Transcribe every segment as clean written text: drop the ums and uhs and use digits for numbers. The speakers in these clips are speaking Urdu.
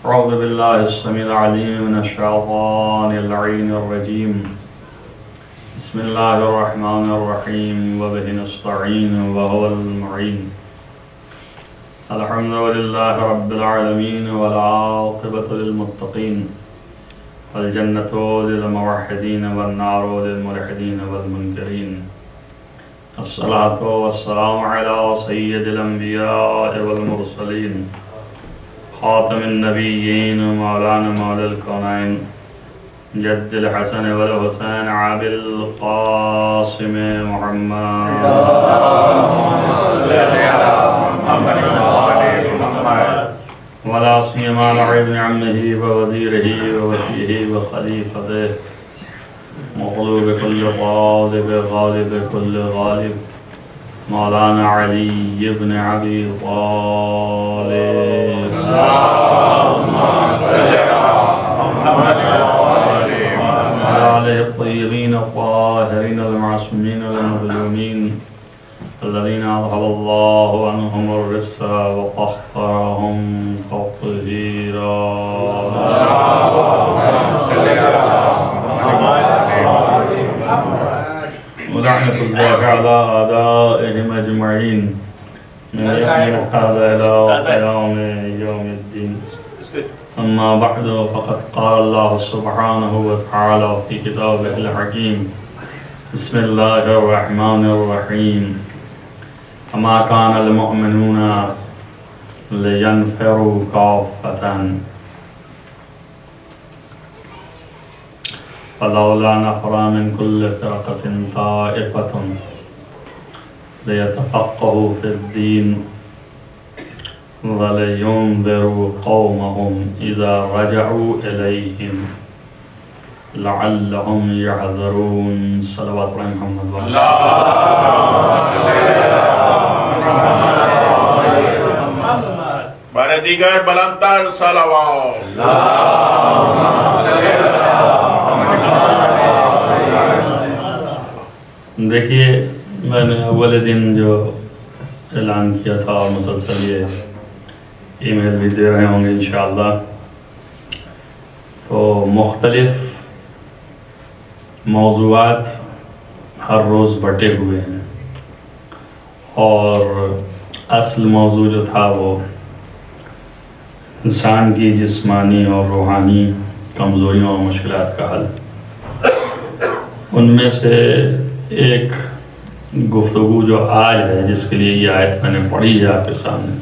أعوذ بالله السميع العليم من الشيطان اللعين الرجيم. بسم الله الرحمن الرحيم وبه نستعين وهو المعين. الحمد لله رب العالمين والعاقبة للمتقين والجنة للموحدين والنار للملحدين والمنكرين. الصلاة والسلام على سيد الأنبياء والمرسلين خاتم النبيين مولانا مولى الكونين جد الحسن والحسين عبد القاسم محمد ولا سيما على ابن عمه ووزيره ووسيه وخليفته مغلوب كل غالب غالب كل غالب مولانا علي بن أبي طالب. اللهم صل على محمد وعلى آله الطيبين الطاهرين المعصومين المظلومين الذين أذهب الله عنهم الرجس وطهرهم تطهيرا. ولعنة الله على أعدائهم أجمعين من يوم هذا إلى قيام يوم الدين. أما بعد فقد قال الله سبحانه وتعالى في كتابه الحكيم بسم الله الرحمن الرحيم. وما كان المؤمنون لينفروا كافة فلولا نفر من كل فرقة طائفة ليتفقهوا في الدين ولينذروا قومهم إذا رجعوا إليهم لعلهم يحذرون. صلوات على محمد. بارے دیگر بلندتر صلوات. دیکھیے میں نے اول دن جو اعلان کیا تھا اور مسلسل یہ ای میل بھی دے رہے ہوں گے انشاءاللہ. تو مختلف موضوعات ہر روز بٹے ہوئے ہیں اور اصل موضوع جو تھا وہ انسان کی جسمانی اور روحانی کمزوریوں اور مشکلات کا حل. ان میں سے ایک گفتگو جو آج ہے جس کے لیے یہ آیت میں نے پڑھی ہے آپ کے سامنے،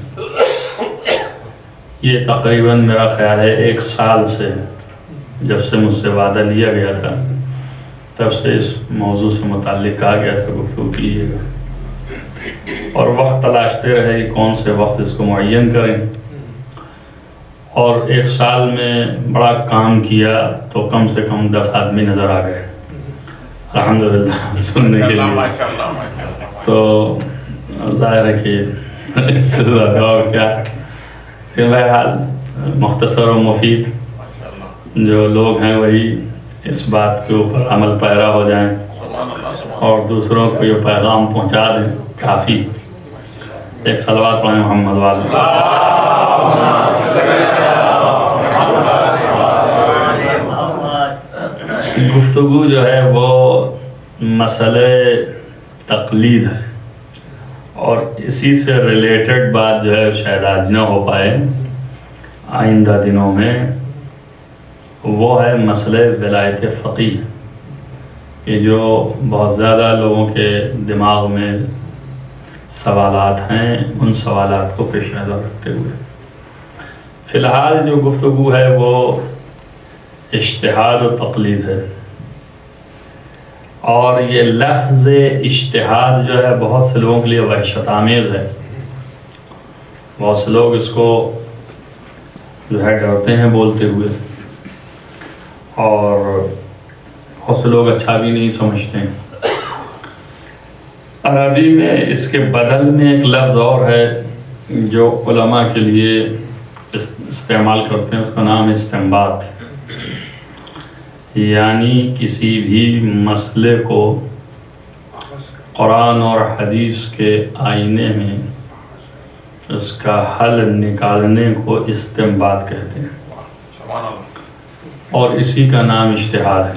یہ تقریباً میرا خیال ہے 1 سال سے جب سے مجھ سے وعدہ لیا گیا تھا تب سے اس موضوع سے متعلق کہا گیا تھا گفتگو کیجیے گا اور وقت تلاشتے رہے کہ کون سے وقت اس کو معین کریں. اور 1 سال میں بڑا کام کیا تو کم سے کم 10 آدمی نظر آ گئے الحمدللہ سننے کے لیے. تو ظاہر ہے کہ اس سے زیادہ اور کیا. بہرحال مختصر و مفید جو لوگ ہیں وہی اس بات کے اوپر عمل پیرا ہو جائیں اور دوسروں کو یہ پیغام پہنچا دیں کافی. ایک صلوات پڑھیں محمد والے. گفتگو جو ہے وہ مسئلہ تقلید ہے اور اسی سے ریلیٹڈ بات جو ہے شاید آج نہ ہو پائے آئندہ دنوں میں. وہ ہے مسئلہ ولایت فقیہ. یہ جو بہت زیادہ لوگوں کے دماغ میں سوالات ہیں ان سوالات کو پیش نظر رکھتے ہوئے فی الحال جو گفتگو ہے وہ اجتہاد و تقلید ہے. اور یہ لفظ اجتہاد جو ہے بہت سے لوگوں کے لیے وحشت آمیز ہے. بہت سے لوگ اس کو جو ہے ڈرتے ہیں بولتے ہوئے اور بہت سے لوگ اچھا بھی نہیں سمجھتے ہیں. عربی میں اس کے بدل میں ایک لفظ اور ہے جو علماء کے لیے استعمال کرتے ہیں، اس کا نام استنباط. یعنی کسی بھی مسئلے کو قرآن اور حدیث کے آئینے میں اس کا حل نکالنے کو استنباط کہتے ہیں. اور اسی کا نام اجتہاد ہے۔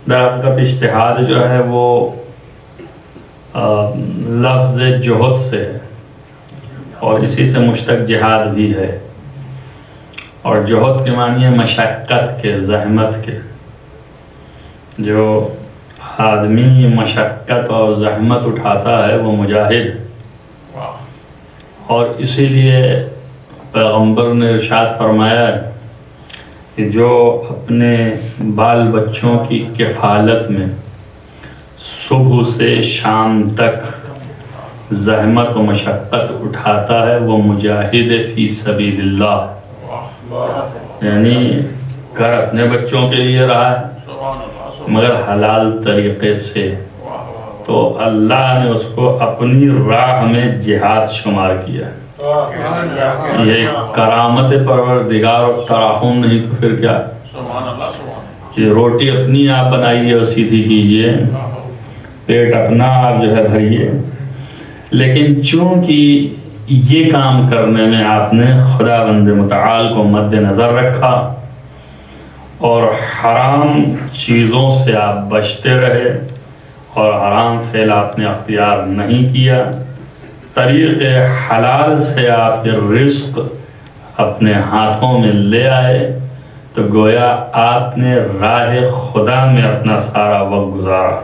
درحقیقت اجتہاد جو ہے وہ لفظ جہد سے ہے اور اسی سے مشتق جہاد بھی ہے، اور جہد کے معنی ہے مشقت کے، زحمت کے۔ جو آدمی مشقت اور زحمت اٹھاتا ہے وہ مجاہد ہے، اور اسی لیے پیغمبر نے ارشاد فرمایا ہے کہ جو اپنے بال بچوں کی کفالت میں صبح سے شام تک زحمت و مشقت اٹھاتا ہے وہ مجاہد فی سبیل اللہ، یعنی گھر اپنے بچوں کے لیے رہا ہے مگر حلال طریقے سے، تو اللہ نے اس کو اپنی راہ میں جہاد شمار کیا ہے۔ یہ کرامت پروردگار اور تراحم نہیں تو پھر کیا؟ یہ روٹی اپنی آپ بنائیے اور سیدھی کیجئے، پیٹ اپنا آپ جو ہے بھریے، لیکن چونکہ یہ کام کرنے میں آپ نے خداوند متعال کو مد نظر رکھا اور حرام چیزوں سے آپ بچتے رہے اور حرام فعل آپ نے اختیار نہیں کیا، طریق حلال سے آپ یہ رزق اپنے ہاتھوں میں لے آئے، تو گویا آپ نے راہ خدا میں اپنا سارا وقت گزارا۔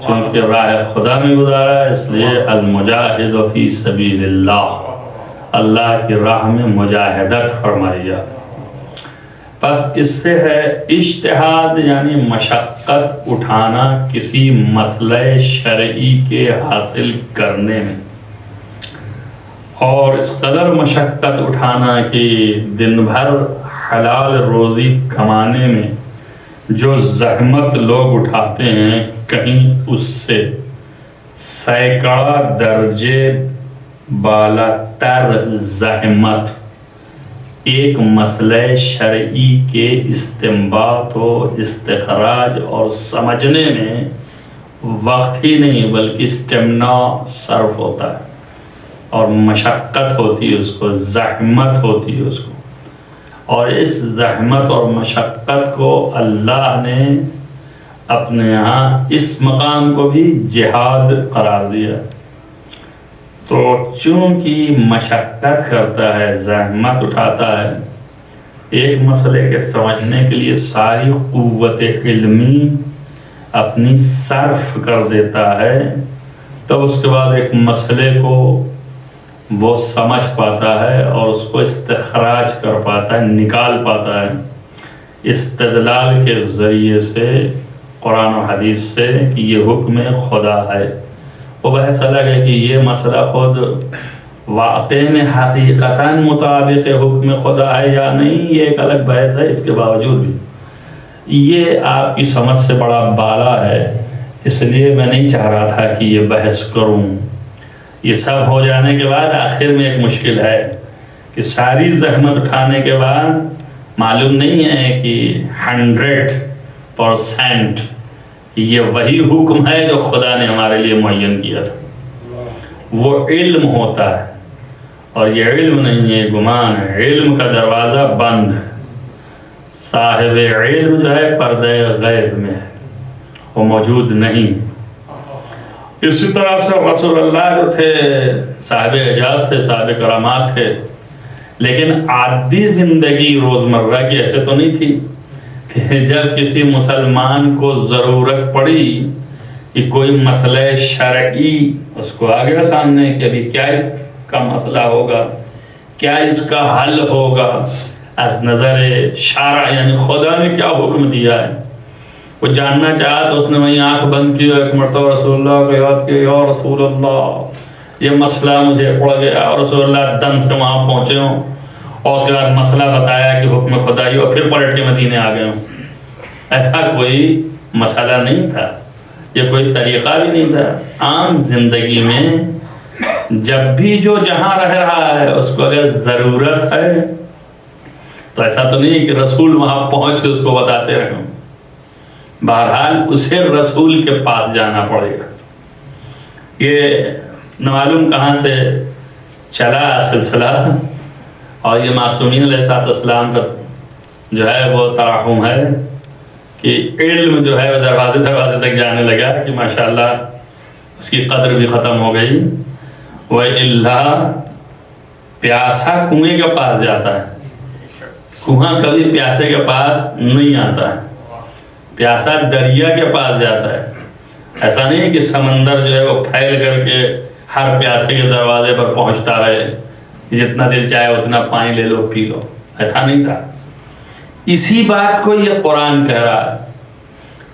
چونکہ راہ خدا میں گزارا ہے اس لیے المجاہد فی سبیل اللہ کی راہ میں مجاہدت فرمائی۔ بس اس سے ہے اجتہاد، یعنی مشقت اٹھانا کسی مسئلہ شرعی کے حاصل کرنے میں، اور اس قدر مشقت اٹھانا کہ دن بھر حلال روزی کمانے میں جو زحمت لوگ اٹھاتے ہیں کہیں اس سے سینکڑا درجے بالا تر زحمت ایک مسئلہ شرعی کے استنباط و استخراج اور سمجھنے میں وقت ہی نہیں بلکہ اسٹیمنا صرف ہوتا ہے، اور مشقت ہوتی ہے اس کو، زحمت ہوتی ہے اس کو، اور اس زحمت اور مشقت کو اللہ نے اپنے یہاں اس مقام کو بھی جہاد قرار دیا۔ تو چونکہ مشقت کرتا ہے، زحمت اٹھاتا ہے، ایک مسئلے کے سمجھنے کے لیے ساری قوت علمی اپنی صرف کر دیتا ہے، تب اس کے بعد ایک مسئلے کو وہ سمجھ پاتا ہے اور اس کو استخراج کر پاتا ہے، نکال پاتا ہے استدلال کے ذریعے سے، قرآن و حدیث سے کہ یہ حکم خدا ہے۔ وہ بحث الگ ہے کہ یہ مسئلہ خود واقع میں حقیقتاً مطابق حکم خدا ہے یا نہیں، یہ ایک الگ بحث ہے۔ اس کے باوجود بھی یہ آپ کی سمجھ سے بڑا بالا ہے، اس لیے میں نہیں چاہ رہا تھا کہ یہ بحث کروں۔ یہ سب ہو جانے کے بعد آخر میں ایک مشکل ہے کہ ساری زحمت اٹھانے کے بعد معلوم نہیں ہے کہ 100% یہ وہی حکم ہے جو خدا نے ہمارے لیے معین کیا تھا۔ وہ علم ہوتا ہے، اور یہ علم نہیں ہے، گمان ہے، علم کا دروازہ بند ہے۔ صاحب علم جو ہے پردہ غیب میں ہے، وہ موجود نہیں۔ اسی طرح سے رسول اللہ جو تھے صاحب اعجاز تھے، صاحب کرامات تھے، لیکن عادی زندگی روزمرہ کی ایسے تو نہیں تھی کہ جب کسی مسلمان کو ضرورت پڑی کہ کوئی مسئلہ شرعی اس کو آ گیا سامنے کہ ابھی کیا اس کا مسئلہ ہوگا، کیا اس کا حل ہوگا از نظر شارع، یعنی خدا نے کیا حکم دیا ہے، وہ جاننا چاہا تو اس نے وہیں آنکھ بند کی اور ایک مرتبہ رسول اللہ کو یاد کیا، یا رسول اللہ یہ مسئلہ مجھے پڑ گیا، اور رسول اللہ دم سے وہاں پہنچے ہوں اور اس کے بعد مسئلہ بتایا کہ حکم خدائی، اور پھر پلٹ کے مدینے آ گئے ہوں۔ ایسا کوئی مسئلہ نہیں تھا، یہ کوئی طریقہ بھی نہیں تھا۔ عام زندگی میں جب بھی جو جہاں رہ رہا ہے اس کو اگر ضرورت ہے تو ایسا تو نہیں کہ رسول وہاں پہنچ کے اس کو بتاتے رہیں، بہرحال اسے رسول کے پاس جانا پڑے گا۔ یہ نہ معلوم کہاں سے چلا سلسلہ، اور یہ معصومین علیہ السلام کا جو ہے وہ تراحم ہے کہ علم جو ہے وہ دروازے دروازے تک جانے لگا کہ ماشاءاللہ اس کی قدر بھی ختم ہو گئی. وَإِلَّا پیاسا کنویں کے پاس جاتا ہے، کنواں کبھی پیاسے کے پاس نہیں آتا ہے، پیاسا دریا کے پاس جاتا ہے. ایسا نہیں ہے کہ سمندر جو ہے وہ پھیل کر کے ہر پیاسے کے دروازے پر پہنچتا رہے، جتنا دل چاہے اتنا پانی لے لو پی لو، ایسا نہیں تھا. اسی بات کو یہ قرآن کہہ رہا ہے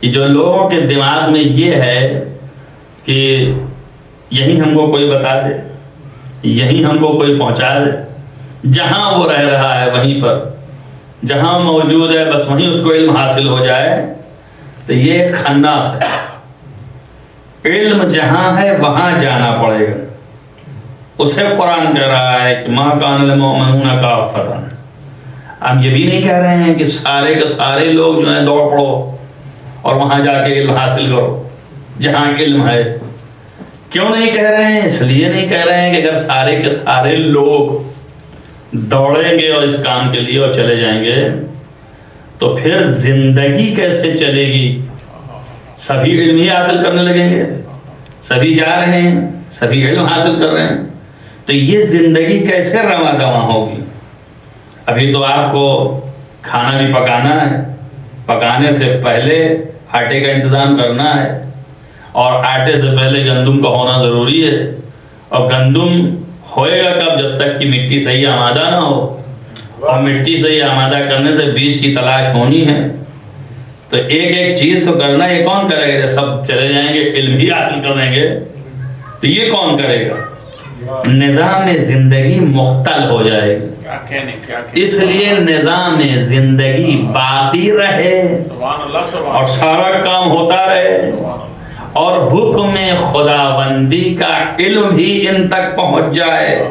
کہ جو لوگوں کے دماغ میں یہ ہے کہ یہی ہم کو کوئی بتا دے، یہی ہم کو کوئی پہنچا دے، جہاں وہ رہ رہا ہے وہیں پر، جہاں موجود ہے بس وہیں اس کو علم حاصل ہو جائے، تو یہ ایک خناس ہے. علم جہاں ہے وہاں جانا پڑے گا. اسے قرآن کہہ رہا ہے کہ ما کان المؤمنون کافۃ. ہم یہ بھی نہیں کہہ رہے ہیں کہ سارے کے سارے لوگ جو ہیں دوڑ پڑو اور وہاں جا کے علم حاصل کرو جہاں علم ہے. کیوں نہیں کہہ رہے ہیں؟ اس لیے نہیں کہہ رہے ہیں کہ اگر سارے کے سارے لوگ دوڑیں گے اور اس کام کے لیے اور چلے جائیں گے تو پھر زندگی کیسے چلے گی؟ سبھی علم ہی حاصل کرنے لگیں گے، سبھی جا رہے ہیں، سبھی علم حاصل کر رہے ہیں، تو یہ زندگی کیسے رواں دواں ہوگی؟ ابھی تو آپ کو کھانا بھی پکانا ہے، پکانے سے پہلے آٹے کا انتظام کرنا ہے، اور آٹے سے پہلے گندم کا ہونا ضروری ہے. اور گندم ہوئے گا کب؟ جب تک کہ مٹی صحیح آمادہ نہ ہو، اور مٹی صحیح آمادہ کرنے سے بیج کی تلاش ہونی ہے. تو ایک ایک چیز تو کرنا، یہ کون کرے گا؟ جب سب چلے جائیں گے علم ہی حاصل کر لیں گے تو یہ کون کرے گا؟ نظام زندگی مختل ہو جائے گی. اس لیے نظام زندگی باقی رہے اور سارا کام ہوتا رہے اور حکم خداوندی کا علم بھی ان تک پہنچ جائے،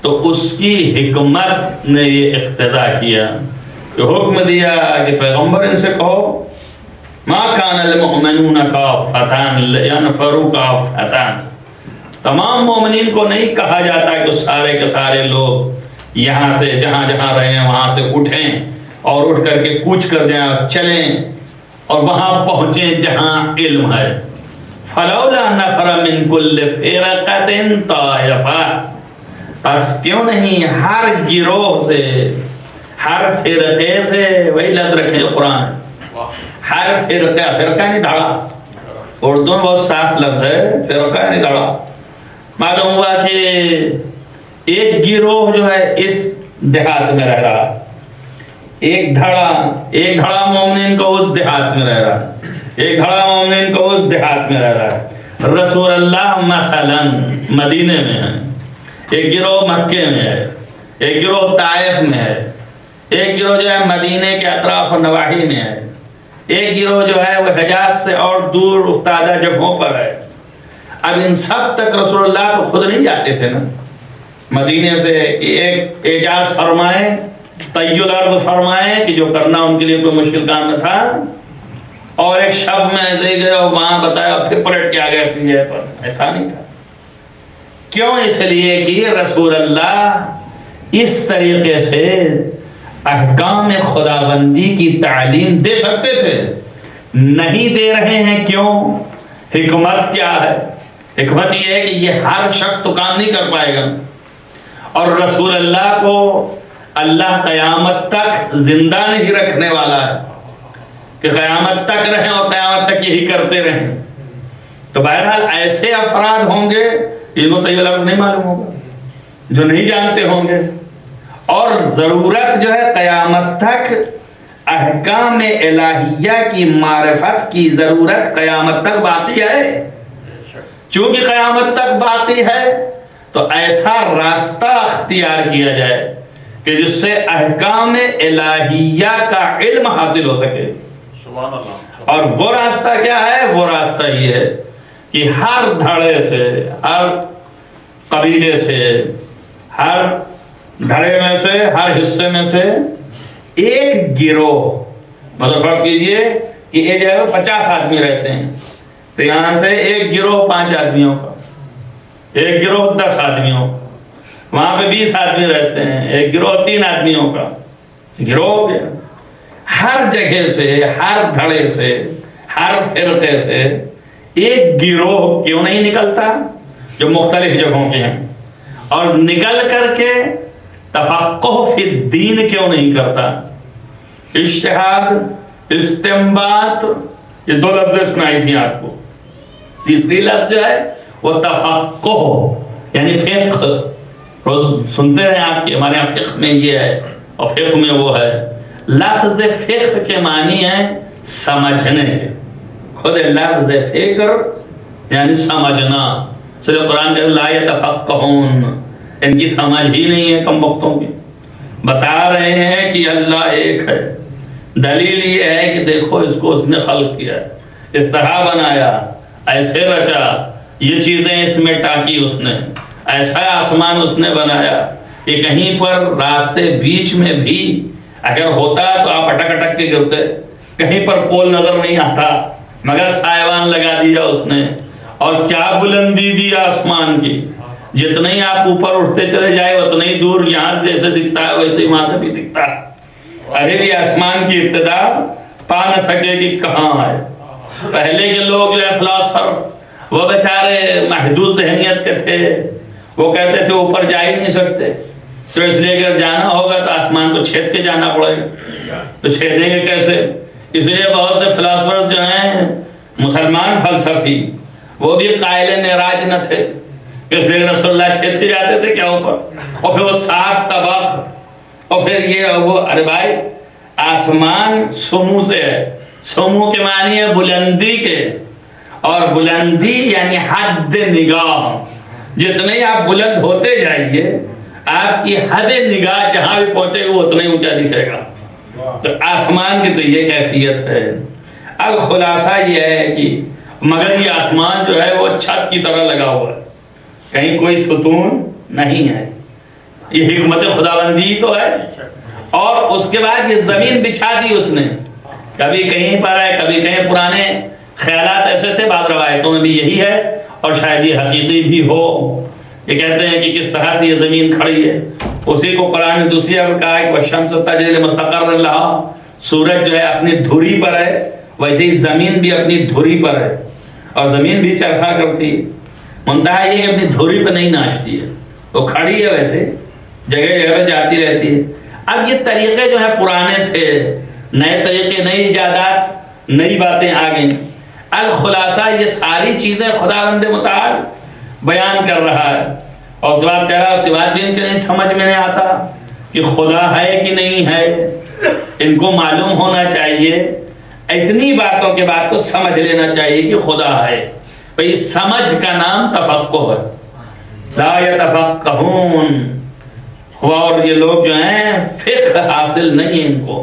تو اس کی حکمت نے یہ اقتضا کیا کہ حکم دیا کہ پیغمبر ان سے کہو ما کان المؤمنون کافۃ لینفروا کافۃ. تمام مومنین کو نہیں کہا جاتا کہ سارے کے سارے لوگ یہاں سے جہاں جہاں رہے ہیں وہاں سے اٹھیں اور اٹھ کر کے کوچ کر جائیں اور چلیں اور وہاں پہنچیں جہاں علم ہے. فلولا نفر من کل فرقۃ طائفۃ. پس کیوں نہیں ہر گروہ سے، ہر فرقے سے، وہی لفظ رکھیں جو قرآن ہے، ہر فرقہ، فرقہ نہیں دھڑا، اردو میں بہت صاف لفظ ہے، فرقہ نہیں دھڑا. معلوم ہوا کہ ایک گروہ جو ہے اس دیہات میں رہ رہا، ایک دھڑا مومنین کو اس دیہات میں رہ رہا، ایک دھڑا مومنین کو اس دیہات میں رہ رہا ہے. رسول اللہ مثلا مدینے میں ہے، ایک گروہ مکے میں ہے، ایک گروہ طائف میں ہے، ایک گروہ جو ہے مدینے کے اطراف و نواحی میں ہے، ایک گروہ جو ہے وہ حجاز سے اور دور افتادہ جگہوں پر ہے. اب ان سب تک رسول اللہ تو خود نہیں جاتے تھے نا مدینے سے کہ ایک اعجاز فرمائیں، طی الارض فرمائیں کہ جو کرنا ان کے لیے کوئی مشکل کام نہ تھا، اور ایک شب میں ایسے ہی گئے اور وہاں بتایا پھر پلٹ کے آ گئے اپنی جگہ پر. ایسا نہیں تھا. کیوں؟ اس لیے کہ رسول اللہ اس طریقے سے احکام خداوندی کی تعلیم دے سکتے تھے، نہیں دے رہے ہیں. کیوں؟ حکمت کیا ہے؟ حکمت یہ ہے کہ یہ ہر شخص تو کام نہیں کر پائے گا، اور رسول اللہ کو اللہ قیامت تک زندہ نہیں رکھنے والا ہے کہ قیامت تک رہیں اور قیامت تک یہی کرتے رہیں. تو بہرحال ایسے افراد ہوں گے جن کو طیب لفظ نہیں معلوم ہوگا، جو نہیں جانتے ہوں گے، اور ضرورت جو ہے قیامت تک احکام الہیہ کی معرفت کی ضرورت قیامت تک باقی ہے. چونکہ قیامت تک باقی ہے تو ایسا راستہ اختیار کیا جائے کہ جس سے احکام الہیہ کا علم حاصل ہو سکے. سبحان اللہ. اور وہ راستہ کیا ہے؟ وہ راستہ یہ ہے کہ ہر دھڑے سے، ہر قبیلے سے، ہر دھڑے میں سے، ہر حصے میں سے ایک گروہ، مطلب فرض کیجئے کہ ایک جگہ 50 آدمی رہتے ہیں تو یہاں سے ایک گروہ 5 آدمیوں کا، ایک گروہ 10 آدمیوں کا، وہاں پہ 20 آدمی رہتے ہیں، ایک گروہ 3 آدمیوں کا گروہ ہو گیا۔ ہر جگہ سے، ہر دھڑے سے، ہر فرقے سے ایک گروہ کیوں نہیں نکلتا جو مختلف جگہوں کے ہیں، اور نکل کر کے تفقہ فی الدین کیوں نہیں کرتا؟ اجتہاد، استنباط، یہ 2 لفظیں سنائی تھیں آپ کو۔ تیسری لفظ جو ہے وہ تفقہ یعنی فقہ، روز سنتے ہیں آپ کی ہمارے یہاں فقہ میں یہ ہے اور فقہ میں وہ ہے۔ لفظ فقہ کے معنی ہے سمجھنے کے، خود لفظ فکر یعنی سمجھنا۔ سورہ قرآن کے لا یتفقہون، ان کی سمجھ ہی نہیں ہے کم بختوں کی۔ بتا رہے ہیں کہ اللہ ایک ہے، دلیل یہ ہے کہ دیکھو اس کو اس نے خلق کیا، اس طرح بنایا، ایسے رچا، یہ چیزیں اس میں ٹاکی اس نے، ایسا آسمان اس نے بنایا۔ کہ کہیں پر راستے بیچ میں بھی اگر ہوتا تو آپ اٹک اٹک کے گرتے، کہیں پر پول نظر نہیں آتا مگر سائبان لگا دیا اس نے۔ اور کیا بلندی دی آسمان کی، جتنے ہی آپ اوپر اٹھتے چلے جائے اتنے ہی دور یہاں جیسے دکھتا ہے ویسے ہی وہاں سے بھی دکھتا ہے۔ ابھی بھی آسمان کی ابتدا پا نہ سکے کہ کہاں ہے۔ پہلے کے لوگ جو ہے فلاسفرز، وہ بیچارے محدود ذہنیت کے تھے، وہ کہتے تھے اوپر جا ہی نہیں سکتے، تو اس لیے اگر جانا ہوگا تو آسمان کو چھید کے جانا پڑے گا، تو چھیدیں گے کیسے؟ اس لیے بہت سے فلاسفرز جو ہیں مسلمان فلسفی، وہ بھی قائل معراج نہ تھے، اس لیے رسول اللہ چھید کے جاتے تھے کیا اوپر؟ اور پھر وہ 7 طبق، اور پھر یہ وہ، ارے بھائی آسمان سمو سے ہے، سمو کے معنی ہے بلندی کے، اور بلندی یعنی حد نگاہ، جتنے ہی آپ بلند ہوتے جائیے آپ کی حد نگاہ جہاں بھی پہنچے گا وہ اتنا ہی اونچا دکھے گا۔ تو آسمان کی تو یہ کیفیت ہے۔ الخلاصہ یہ ہے کہ مگر یہ آسمان جو ہے وہ چھت کی طرح لگا ہوا ہے، کہیں کوئی ستون نہیں ہے، یہ حکمت خداوندی تو ہے۔ اور اس کے بعد یہ زمین بچھا دی اس نے، کبھی کہیں پر ہے کبھی کہیں، پرانے خیالات ایسے تھے، بعض روایتوں میں بھی یہی ہے اور شاید یہ حقیقی بھی ہو۔ یہ کہتے ہیں کہ کس طرح سے یہ زمین کھڑی ہے، اسی کو قرآن نے دوسری جگہ کہا ہے کہ والشمس تجری لمستقر لہا، سورج جو ہے اپنی دھری پر ہے، ویسے ہی زمین بھی اپنی دھری پر ہے، اور زمین بھی چرخا کرتی ہے، منتہا یہ کہ اپنی دھری پہ نہیں ناچتی ہے، وہ کھڑی ہے ویسے جگہ جگہ پہ جاتی رہتی ہے۔ اب یہ طریقے جو ہیں پرانے تھے، نئے طریقے، نئی ایجادات، نئی باتیں آ گئیں۔ الخلاصہ یہ ساری چیزیں خداوند متعال بیان کر رہا ہے، اور اس کے بعد کہہ رہا ہے اس کے بعد بھی ان کے نہیں سمجھ میں نہیں آتا کہ خدا ہے کہ نہیں ہے، ان کو معلوم ہونا چاہیے، اتنی باتوں کے بعد تو سمجھ لینا چاہیے کہ خدا ہے۔ بھئی سمجھ کا نام تفقہ ہے، لا یتفقہون، اور یہ لوگ جو ہیں فقہ حاصل نہیں ہے ان کو،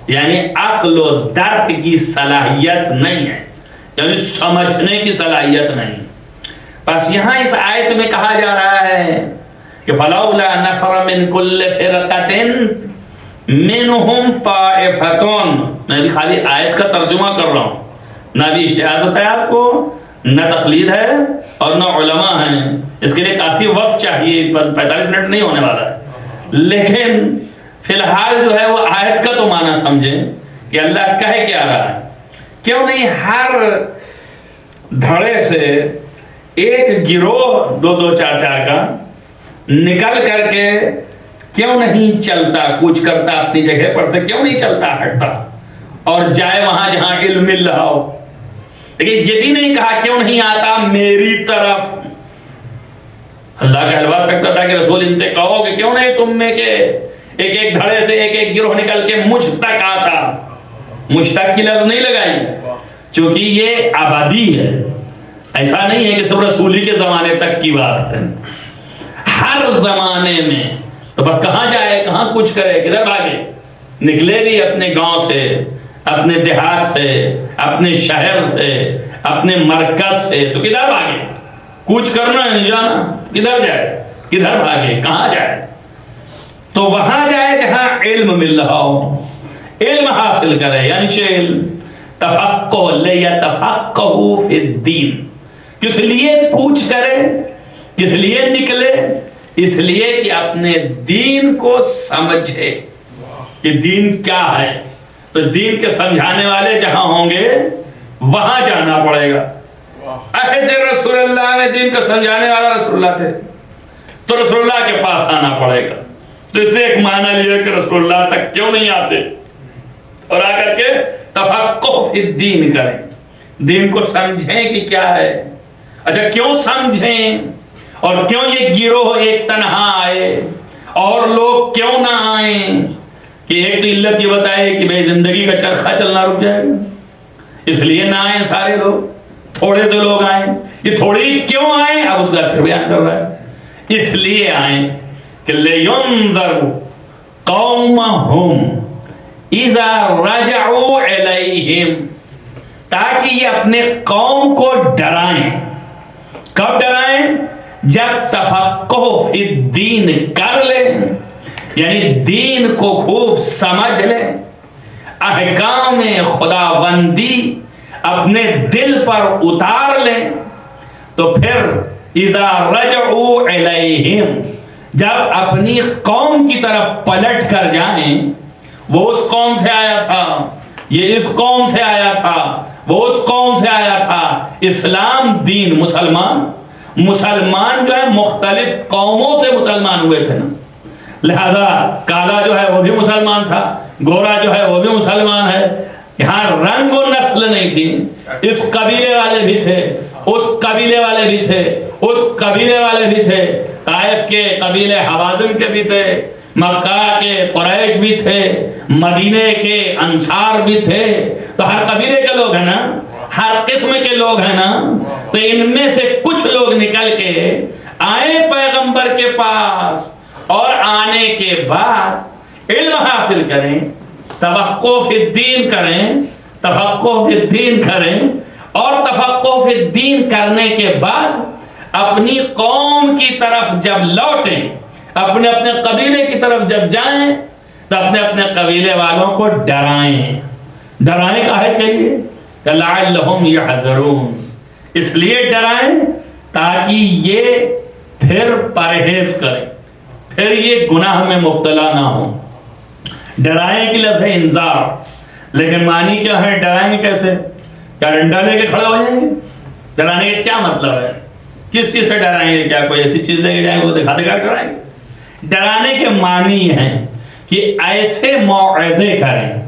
یعنی عقل و درک کی صلاحیت نہیں ہے، یعنی سمجھنے کی صلاحیت نہیں۔ بس یہاں اس آیت میں کہا جا رہا ہے کہ فَلَوْلَا نَفَرَ مِن كُلِّ فِرْقَةٍ مِّنْهُمْ طَائِفَةٌ، میں بھی خالی آیت کا ترجمہ کر رہا ہوں، نہ بھی اجتہاد ہوتا ہے آپ کو، نہ تقلید ہے اور نہ علماء ہیں، اس کے لیے کافی وقت چاہیے، 45 منٹ نہیں ہونے والا ہے، لیکن فی الحال جو ہے وہ آیت کا تو معنی سمجھیں کہ اللہ کہہ کیا رہا ہے۔ کیوں نہیں ہر دھڑے سے ایک گروہ 2-2 4-4 کا نکل کر کے کیوں نہیں چلتا، کوچ کرتا اپنی جگہ پر سے، کیوں نہیں چلتا ہٹتا اور جائے وہاں جہاں علم مل رہا ہو؟ لیکن یہ بھی نہیں کہا کیوں نہیں آتا میری طرف۔ اللہ کہلوا سکتا تھا کہ رسول ان سے کہو کہ کیوں نہیں تم میں کہ ایک ایک دھڑے سے ایک ایک گروہ نکل کے مجھ تک آتا، مجھ تک کی لفظ نہیں لگائی چونکہ یہ آبادی ہے، ایسا نہیں ہے کہ صرف رسولی کے زمانے تک کی بات ہے، ہر زمانے میں۔ تو بس کہاں جائے، کہاں کچھ کرے، کدھر بھاگے؟ نکلے بھی اپنے گاؤں سے، اپنے دیہات سے، اپنے شہر سے، اپنے مرکز سے، تو کدھر بھاگے؟ کچھ کرنا ہے نہیں جانا، کدھر جائے، کدھر بھاگے، کہاں جائے؟ تو وہاں جائے جہاں علم مل رہا ہو، علم حاصل کرے، یعنی علم تفقہ، لیتفقہوا فی الدین۔ کس لیے کوچ کرے، کس لیے نکلے، اس لیے کہ اپنے دین کو سمجھے کہ دین کیا ہے. تو دین کے سمجھانے والے جہاں ہوں گے وہاں جانا پڑے گا. عہد رسول اللہ میں دین کو سمجھانے والا رسول اللہ تھے تو رسول اللہ کے پاس آنا پڑے گا. تو اس نے ایک معنی لیا کہ رسول اللہ تک کیوں نہیں آتے اور آ کر کے تفقہ فی الدین کریں, دین کو سمجھیں کہ کیا ہے. اچھا کیوں سمجھیں اور کیوں یہ گروہ ایک تنہا آئے اور لوگ کیوں نہ آئیں؟ کہ ایک تو علت یہ بتائے کہ بھئی زندگی کا چرخہ چلنا رک جائے گا, اس لیے نہ آئیں سارے لوگ, تھوڑے سے لوگ آئیں. یہ تھوڑی کیوں آئیں اب اس کا پھر بیان کر رہا ہے. اس لیے آئیں کہ لِيُنذِرُوا قَوْمَهُمْ اِذَا رَجَعُوا إِلَيْهِمْ, تاکہ یہ اپنے قوم کو ڈرائیں. کب ڈرائیں؟ جب تفقہ فی الدین کر لیں, یعنی دین کو خوب سمجھ لیں, احکام خداوندی اپنے دل پر اتار لیں. تو پھر اذا رجعوا الیہم, جب اپنی قوم کی طرف پلٹ کر جائیں, وہ اس قوم سے آیا تھا, یہ اس قوم سے آیا تھا, وہ اس قوم سے آیا تھا. اسلام دین مسلمان جو ہے مختلف قوموں سے مسلمان ہوئے تھے نا, لہذا کالا جو ہے وہ بھی مسلمان تھا, گورا جو ہے وہ بھی مسلمان ہے. یہاں رنگ و نسل نہیں تھی, اس قبیلے والے بھی تھے, اس قبیلے والے بھی تھے, اس قبیلے والے بھی تھے, طائف کے قبیلے حوازن کے بھی تھے, مکہ کے قریش بھی تھے, مدینے کے انصار بھی تھے. تو ہر قبیلے کے لوگ ہیں نا, ہر قسم کے لوگ ہیں نا. تو ان میں سے کچھ لوگ نکل کے آئے پیغمبر کے پاس اور آنے کے بعد علم حاصل کریں, تفقہ فی الدین کریں, تفقہ فی الدین کریں, اور تفقہ فی الدین کرنے کے بعد اپنی قوم کی طرف جب لوٹیں, اپنے اپنے قبیلے کی طرف جب جائیں تو اپنے اپنے قبیلے والوں کو ڈرائیں. ڈرائیں کاہے کے لیے؟ کہ لعلہم یحذرون, اس لیے ڈرائیں تاکہ یہ پھر پرہیز کریں, پھر یہ گناہ میں مبتلا نہ ہوں. ڈرائیں کی لفظ ہے انذار, لیکن معنی کیا ہے؟ ڈرائیں کیسے؟ کیا ڈنڈا لے کے کھڑے ہو جائیں گے؟ ڈرانے کا کیا مطلب ہے؟ کس چیز سے ڈرائیں گے؟ کیا کوئی ایسی چیز لے کے جائیں گے وہ دکھا دکھا ڈرائیں گے؟ ڈرانے کے معنی ہیں کہ ایسے موعظے کریں,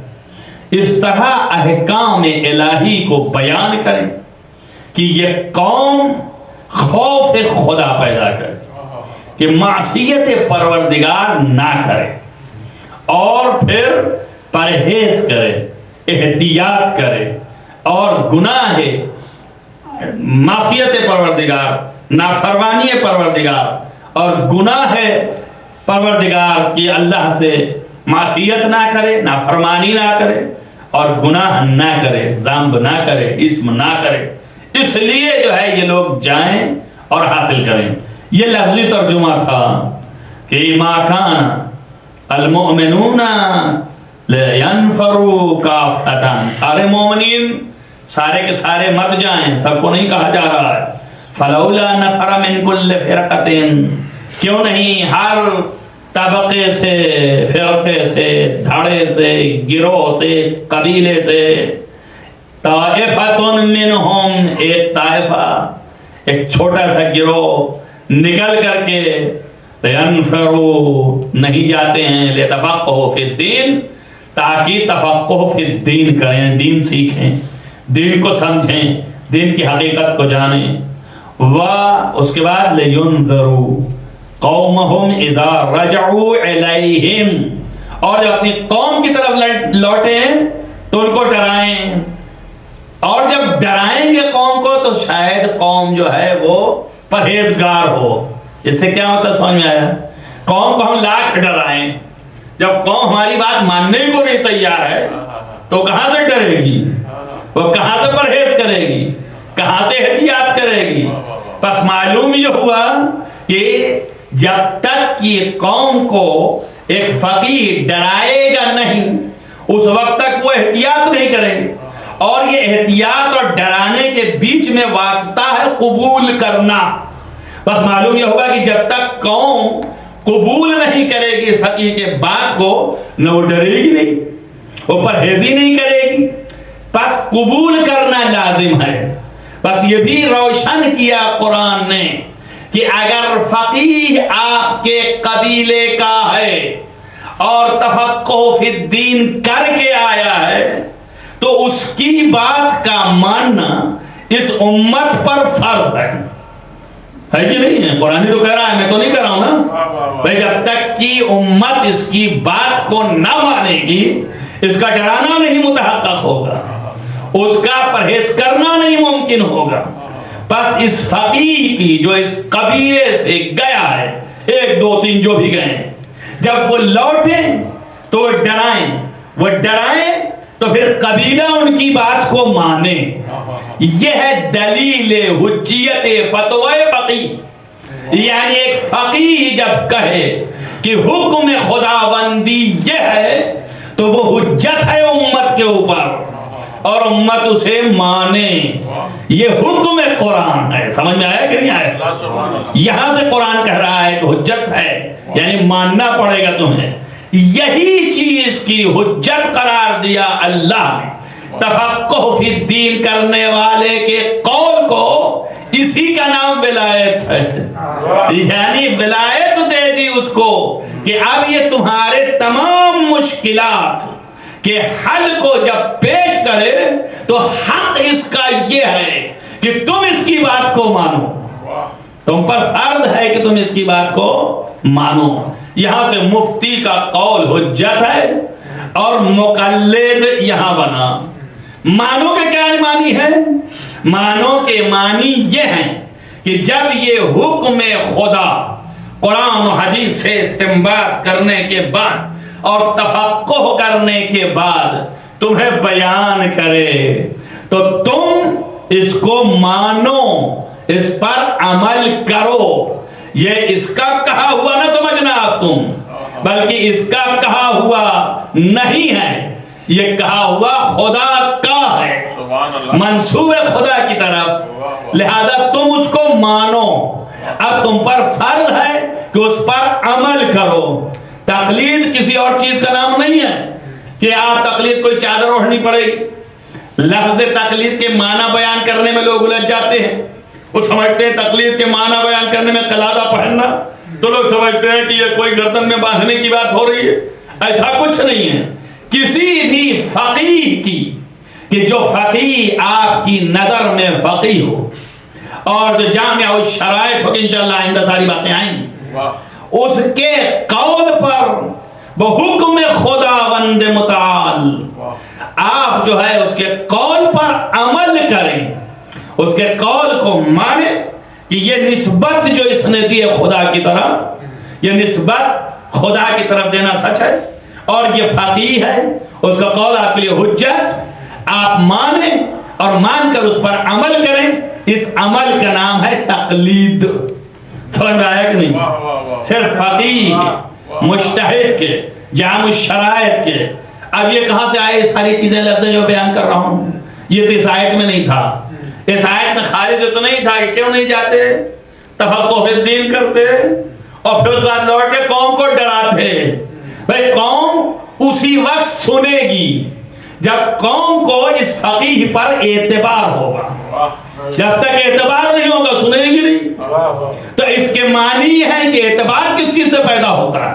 اس طرح احکام الہی کو بیان کریں کہ یہ قوم خوف خدا پیدا کرے, کہ معصیت پروردگار نہ کرے, اور پھر پرہیز کرے, احتیاط کرے, اور گناہ معصیت پروردگار, نافرمانی پروردگار اور گناہ پروردگار کی اللہ سے معصیت نہ کرے, نافرمانی نہ کرے, اور گناہ نہ کرے, ذنب نہ کرے, اسم نہ کرے. اس لیے جو ہے یہ لوگ جائیں اور حاصل کریں. یہ لفظی ترجمہ تھا کہ ما کان المؤمنون لینفروا کافۃ, سارے مومنین سارے کے سارے مت جائیں, سب کو نہیں کہا جا رہا ہے. فلولا نفر من کل فرقۃ, کیوں نہیں ہر طبقے سے, فرقے سے, دھڑے سے, گروہ سے, قبیلے سے, طائفۃ منہم, ایک طائفہ, ایک چھوٹا سا گروہ نکل کر کے لینفروا, نہیں جاتے ہیں, لتفقہوا فی الدین, تاکہ تفقہ فی الدین کریں, دین سیکھیں, دین کو سمجھیں, دین کی حقیقت کو جانیں. اس کے بعد لینذروا قومہم اذا رجعوا الیہم, اور جب اپنی قوم کی طرف لوٹیں تو ان کو ڈرائیں, اور جب ڈرائیں گے قوم کو تو شاید قوم جو ہے وہ پرہیزگار ہو. اس سے کیا مطلب سمجھ میں آیا؟ قوم کو ہم لاکھ ڈرائیں, جب قوم ہماری بات ماننے کو نہیں تیار ہے تو کہاں سے ڈرے گی, وہ کہاں سے پرہیز کرے گی, کہاں سے احتیاط کرے گی؟ بس معلوم یہ ہوا کہ جب تک کہ قوم کو ایک فقیہ ڈرائے گا نہیں, اس وقت تک وہ احتیاط نہیں کریں گے. اور یہ احتیاط اور ڈرانے کے بیچ میں واسطہ ہے قبول کرنا. بس معلوم یہ ہوگا کہ جب تک قوم قبول نہیں کرے گی فقیہ کے بات کو، نہ وہ ڈرے گی نہیں، وہ پرہیزی نہیں کرے گی، بس قبول کرنا لازم ہے۔ بس یہ بھی روشن کیا قرآن نے کہ اگر فقیہ آپ کے قبیلے کا ہے اور تفقہ فی الدین کر کے آیا ہے تو اس کی بات کا ماننا اس امت پر فرض ہے کہ نہیں ہے؟ قرآن تو کہہ رہا ہے، میں تو نہیں کہہ رہا ہوں نا بھائی، جب تک کہ امت اس کی بات کو نہ مانے گی، اس کا ڈرانا نہیں متحقق ہوگا، اس کا پرہیز کرنا نہیں ممکن ہوگا۔ بس اس فقیہ کی جو اس قبیلے سے گیا ہے، 1 2 3 جو بھی گئے، جب وہ لوٹیں تو وہ ڈرائیں تو پھر قبیلہ ان کی بات کو مانے۔ یہ ہے دلیل حجیت فتوی فقیہ، یعنی ایک فقیہ جب کہے کہ حکم خداوندی یہ ہے تو وہ حجت ہے امت کے اوپر اور امت اسے مانے۔ یہ حکم قرآن ہے، سمجھ میں آیا کہ نہیں آیا؟ یہاں سے قرآن کہہ رہا ہے کہ حجت ہے، یعنی ماننا پڑے گا تمہیں۔ یہی چیز کی حجت قرار دیا اللہ نے تفقہ فی الدین کرنے والے کے قول کو، اسی کا نام ولایت ہے، یعنی ولایت دے دی اس کو کہ اب یہ تمہارے تمام مشکلات کہ حل کو جب پیش کرے تو حق اس کا یہ ہے کہ تم اس کی بات کو مانو، تم پر فرض ہے کہ تم اس کی بات کو مانو۔ یہاں سے مفتی کا قول حجت ہے اور مقلد یہاں بنا۔ مانو کے کیا معنی ہے؟ مانو کے معنی یہ ہیں کہ جب یہ حکم خدا قرآن و حدیث سے استنباط کرنے کے بعد اور تفقہ کرنے کے بعد تمہیں بیان کرے تو تم اس کو مانو، اس پر عمل کرو۔ یہ اس کا کہا ہوا نہ سمجھنا آپ تم، بلکہ اس کا کہا ہوا نہیں ہے، یہ کہا ہوا خدا کا ہے، منسوب خدا کی طرف، لہذا تم اس کو مانو۔ اب تم پر فرض ہے کہ اس پر عمل کرو۔ تقلید کسی اور چیز کا نام نہیں ہے کہ آپ تقلید کوئی چادر اوڑھنی پڑے گی۔ لفظ تقلید کے معنی بیان کرنے میں لوگ الجھ جاتے ہیں، وہ سمجھتے ہیں تقلید کے معنی بیان کرنے میں قلادہ پہننا، تو لوگ سمجھتے ہیں کہ یہ کوئی گردن میں باندھنے کی بات ہو رہی ہے۔ ایسا کچھ نہیں ہے۔ کسی بھی فقیہ کی کہ جو فقیہ آپ کی نظر میں فقیہ ہو اور جو جامع الشرائط ہو، کہ انشاءاللہ آئندہ ساری باتیں آئیں گی، اس کے قول پر بحکم خداوند متعال آپ جو ہے اس کے قول پر عمل کریں، اس کے قول کو مانیں کہ یہ نسبت جو اس نے دی خدا کی طرف، یہ نسبت خدا کی طرف دینا سچ ہے اور یہ فقیہ ہے، اس کا قول آپ کے لیے حجت، آپ مانیں اور مان کر اس پر عمل کریں۔ اس عمل کا نام ہے تقلید۔ سمجھ میں آیا کہ نہیں؟ صرف فقیہ کے، مجتہد کے، جامع الشرائط کے۔ اب یہ کہاں سے آئے ساری چیزیں لفظیں جو بیان کر رہا ہوں؟ یہ تو اس آیت میں نہیں تھا۔ اس آیت میں خارج تو نہیں تھا کہ کیوں نہیں جاتے تفقہ فی الدین کرتے اور پھر اس بعد لوٹ کے قوم کو ڈراتے۔ بھئی قوم اسی وقت سنے گی جب قوم کو اس فقیہ پر اعتبار ہوگا۔ جب تک اعتبار نہیں ہوگا سنے گی نہیں۔ تو اس کے معنی یہ ہے کہ اعتبار کس چیز سے پیدا ہوتا ہے؟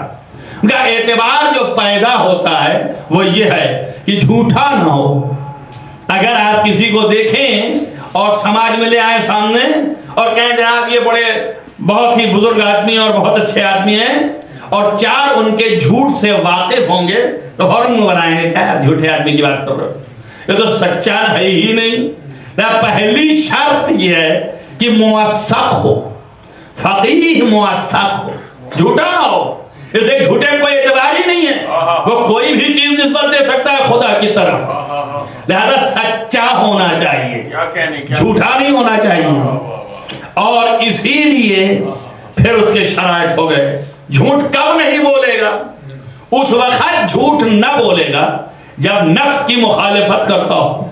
ان کا اعتبار جو پیدا ہوتا ہے وہ یہ ہے کہ جھوٹا نہ ہو۔ اگر آپ کسی کو دیکھیں اور سماج میں لے آئے سامنے اور کہیں جناب یہ بڑے بہت ہی بزرگ آدمی اور بہت اچھے آدمی ہیں، اور 4 ان کے جھوٹ سے واقف ہوں گے تو فوراً بنائیں گے کیا جھوٹے آدمی کی بات کر رہے ہو، یہ تو سچا ہے ہی نہیں۔ پہلی شرط یہ ہے کہ موثق ہو، فقیہ موثق ہو، جھوٹا نہ ہو۔ اس لیے جھوٹے کوئی اعتبار ہی نہیں ہے، وہ کوئی بھی چیز نسبت دے سکتا ہے خدا کی طرف، لہذا سچا ہونا چاہیے، جھوٹا نہیں ہونا چاہیے۔ اور اسی لیے پھر اس کے شرائط ہو گئے۔ جھوٹ کب نہیں بولے گا؟ اس وقت جھوٹ نہ بولے گا جب نفس کی مخالفت کرتا ہو۔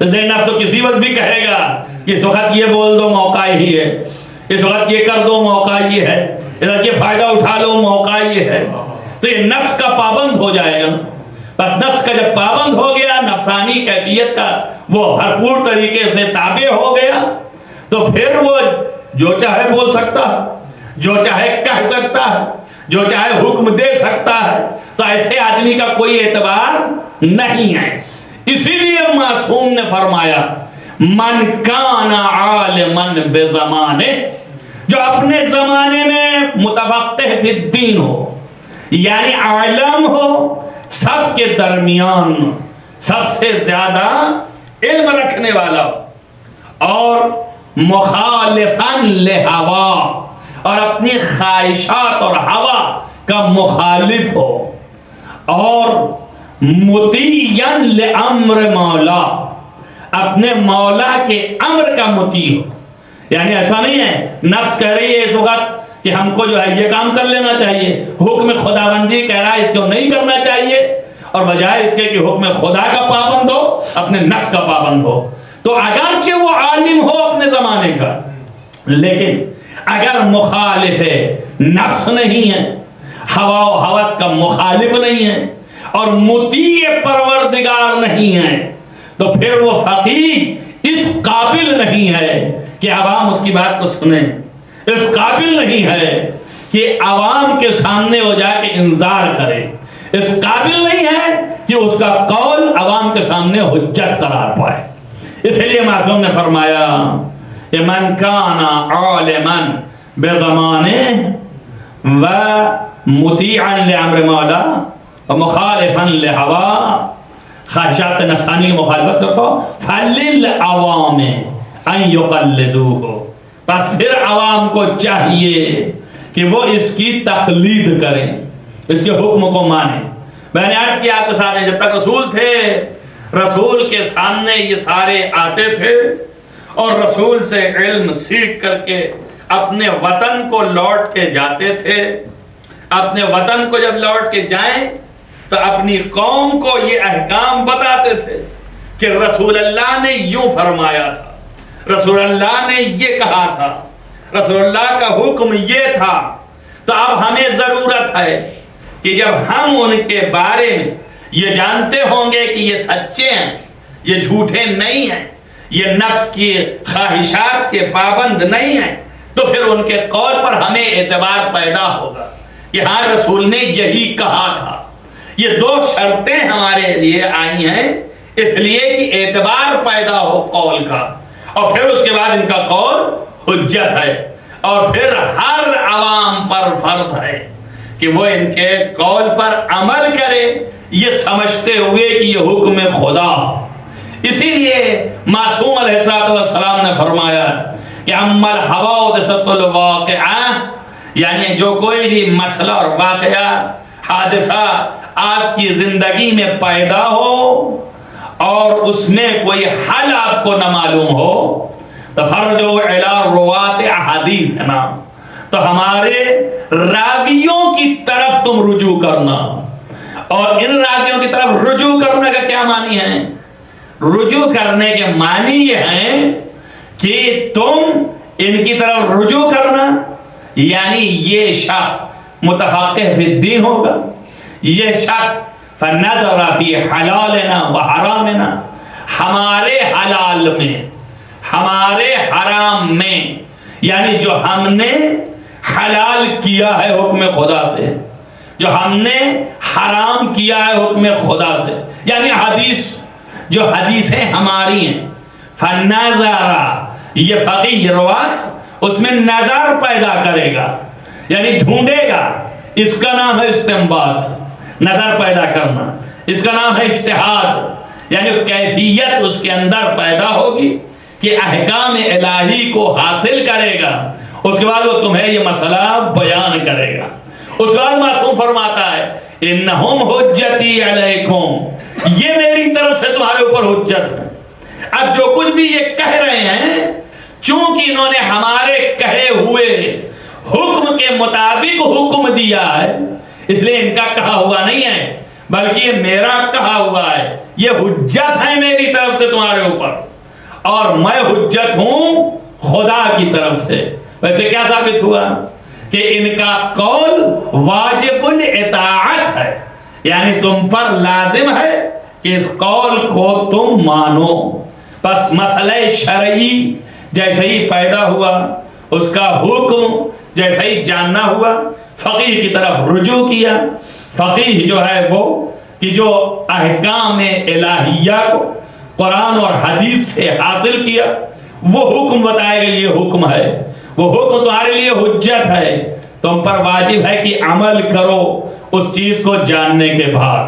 اس لیے نفس تو کسی وقت بھی کہے گا کہ اس وقت یہ بول دو موقع ہی ہے، اس وقت یہ کر دو موقع یہ ہے، اس وقت یہ فائدہ اٹھا لو موقع یہ ہے، تو یہ نفس کا پابند ہو جائے گا۔ بس نفس کا جب پابند ہو گیا، نفسانی کیفیت کا وہ بھرپور طریقے سے تابع ہو گیا، تو پھر وہ جو چاہے بول سکتا ہے، جو چاہے کہہ سکتا ہے، جو چاہے حکم دے سکتا ہے، تو ایسے آدمی کا کوئی اعتبار نہیں ہے۔ اسی لیے معصوم نے فرمایا من کان عالما بزمانے، جو اپنے زمانے میں متفقہ فی الدین ہو، یعنی عالم ہو، سب کے درمیان سب سے زیادہ علم رکھنے والا ہو، اور مخالفاً لہوا، اور اپنی خواہشات اور ہوا کا مخالف ہو، اور مطیعاً لامر مولا، اپنے مولا کے امر کا مطیع ہو۔ یعنی ایسا نہیں ہے نفس کہہ رہی ہے اس وقت کہ ہم کو جو ہے یہ کام کر لینا چاہیے، حکم خداوندی کہہ رہا ہے اس کو نہیں کرنا چاہیے، اور بجائے اس کے کہ حکم خدا کا پابند ہو، اپنے نفس کا پابند ہو۔ تو اگرچہ وہ عالم ہو اپنے زمانے کا، لیکن اگر مخالف نفس نہیں ہے، ہوا و ہوس کا مخالف نہیں ہے، اور مطیع پروردگار نہیں ہے، تو پھر وہ فقیہ اس قابل نہیں ہے کہ عوام اس کی بات کو سنیں، اس قابل نہیں ہے کہ عوام کے سامنے ہو جا کے انذار کرے، اس قابل نہیں ہے کہ اس کا قول عوام کے سامنے حجت قرار پائے۔ اس لیے معصوم نے فرمایا کہ من کان عالما بزمانے و مطیعا لامر مولا و مخالفا لہوا، خواہشات نفسانی کی مخالفت کرتا ہو، فللعوام ان یقلدوہ، بس پھر عوام کو چاہیے کہ وہ اس کی تقلید کریں، اس کے حکم کو مانیں۔ میں نے عرض کیا آپ کے ساتھ جب تک رسول تھے، رسول کے سامنے یہ سارے آتے تھے اور رسول سے علم سیکھ کر کے اپنے وطن کو لوٹ کے جاتے تھے۔ اپنے وطن کو جب لوٹ کے جائیں تو اپنی قوم کو یہ احکام بتاتے تھے کہ رسول اللہ نے یوں فرمایا تھا، رسول اللہ نے یہ کہا تھا، رسول اللہ کا حکم یہ تھا۔ تو اب ہمیں ضرورت ہے کہ جب ہم ان کے بارے میں یہ جانتے ہوں گے کہ یہ سچے ہیں، یہ جھوٹے نہیں ہیں، یہ نفس کی خواہشات کے پابند نہیں ہیں، تو پھر ان کے قول پر ہمیں اعتبار پیدا ہوگا کہ ہاں رسول نے یہی کہا تھا۔ یہ دو شرطیں ہمارے لیے آئی ہیں اس لیے کہ اعتبار پیدا ہو قول کا، اور پھر اس کے بعد ان کا قول حجت ہے، اور پھر ہر عوام پر فرض ہے کہ وہ ان کے قول پر عمل کرے، یہ سمجھتے ہوئے کہ یہ حکم خدا۔ اسی لیے معصوم علیہ السلام نے فرمایا کہ اما الحوادث الواقعہ، یعنی جو کوئی بھی مسئلہ اور واقعہ حادثہ آپ کی زندگی میں پیدا ہو اور اس میں کوئی حل آپ کو نہ معلوم ہو، تو فرجعوا الی رواة احادیث ہے نا، تو ہمارے راویوں کی طرف تم رجوع کرنا۔ اور ان راویوں کی طرف رجوع کرنے کا کیا معنی ہے؟ رجوع کرنے کے معنی یہ ہیں کہ تم ان کی طرف رجوع کرنا، یعنی یہ شخص متفقہ فی الدین ہوگا، یہ شخص فنظر فی حلالنا و حرامنا، ہمارے حلال میں ہمارے حرام میں، یعنی جو ہم نے حلال کیا ہے حکم خدا سے، جو ہم نے حرام کیا ہے حکم خدا سے، یعنی حدیث، جو حدیثیں ہماری ہیں، فنظر، یہ فقیہ روات اس میں نظر پیدا کرے گا، یعنی ڈھونڈے گا۔ اس کا نام ہے استنباط، نظر پیدا کرنا، اس کا نام ہے اجتہاد، یعنی کیفیت اس کے اندر پیدا ہوگی کہ احکام الہی کو حاصل کرے گا، اس کے بعد وہ تمہیں یہ مسئلہ بیان کرے گا۔ اس کے بعد معصوم فرماتا ہے انہم حجتی علیکم، یہ میری طرف سے تمہارے اوپر حجت ہے۔ اب جو کچھ بھی یہ کہہ رہے ہیں، چونکہ انہوں نے ہمارے کہے ہوئے حکم کے مطابق حکم دیا ہے، اس لیے ان کا کہا ہوا نہیں ہے بلکہ یہ میرا کہا ہوا ہے، یہ حجت ہے میری طرف سے تمہارے اوپر، اور میں حجت ہوں خدا کی طرف سے۔ ویسے کیا ثابت ہوا کہ ان کا قول واجب الاطاعت ہے، یعنی تم پر لازم ہے کہ اس قول کو تم مانو۔ بس مسئلہ شرعی جیسے ہی پیدا ہوا، اس کا حکم جیسے ہی جاننا ہوا، فقیہ کی طرف رجوع کیا۔ فقیہ جو ہے وہ کہ جو احکام الہیہ کو قرآن اور حدیث سے حاصل کیا، وہ حکم بتائے گا یہ حکم ہے، وہ حکم تمہارے لیے حجت ہے، تم پر واجب ہے کہ عمل کرو اس چیز کو جاننے کے بعد۔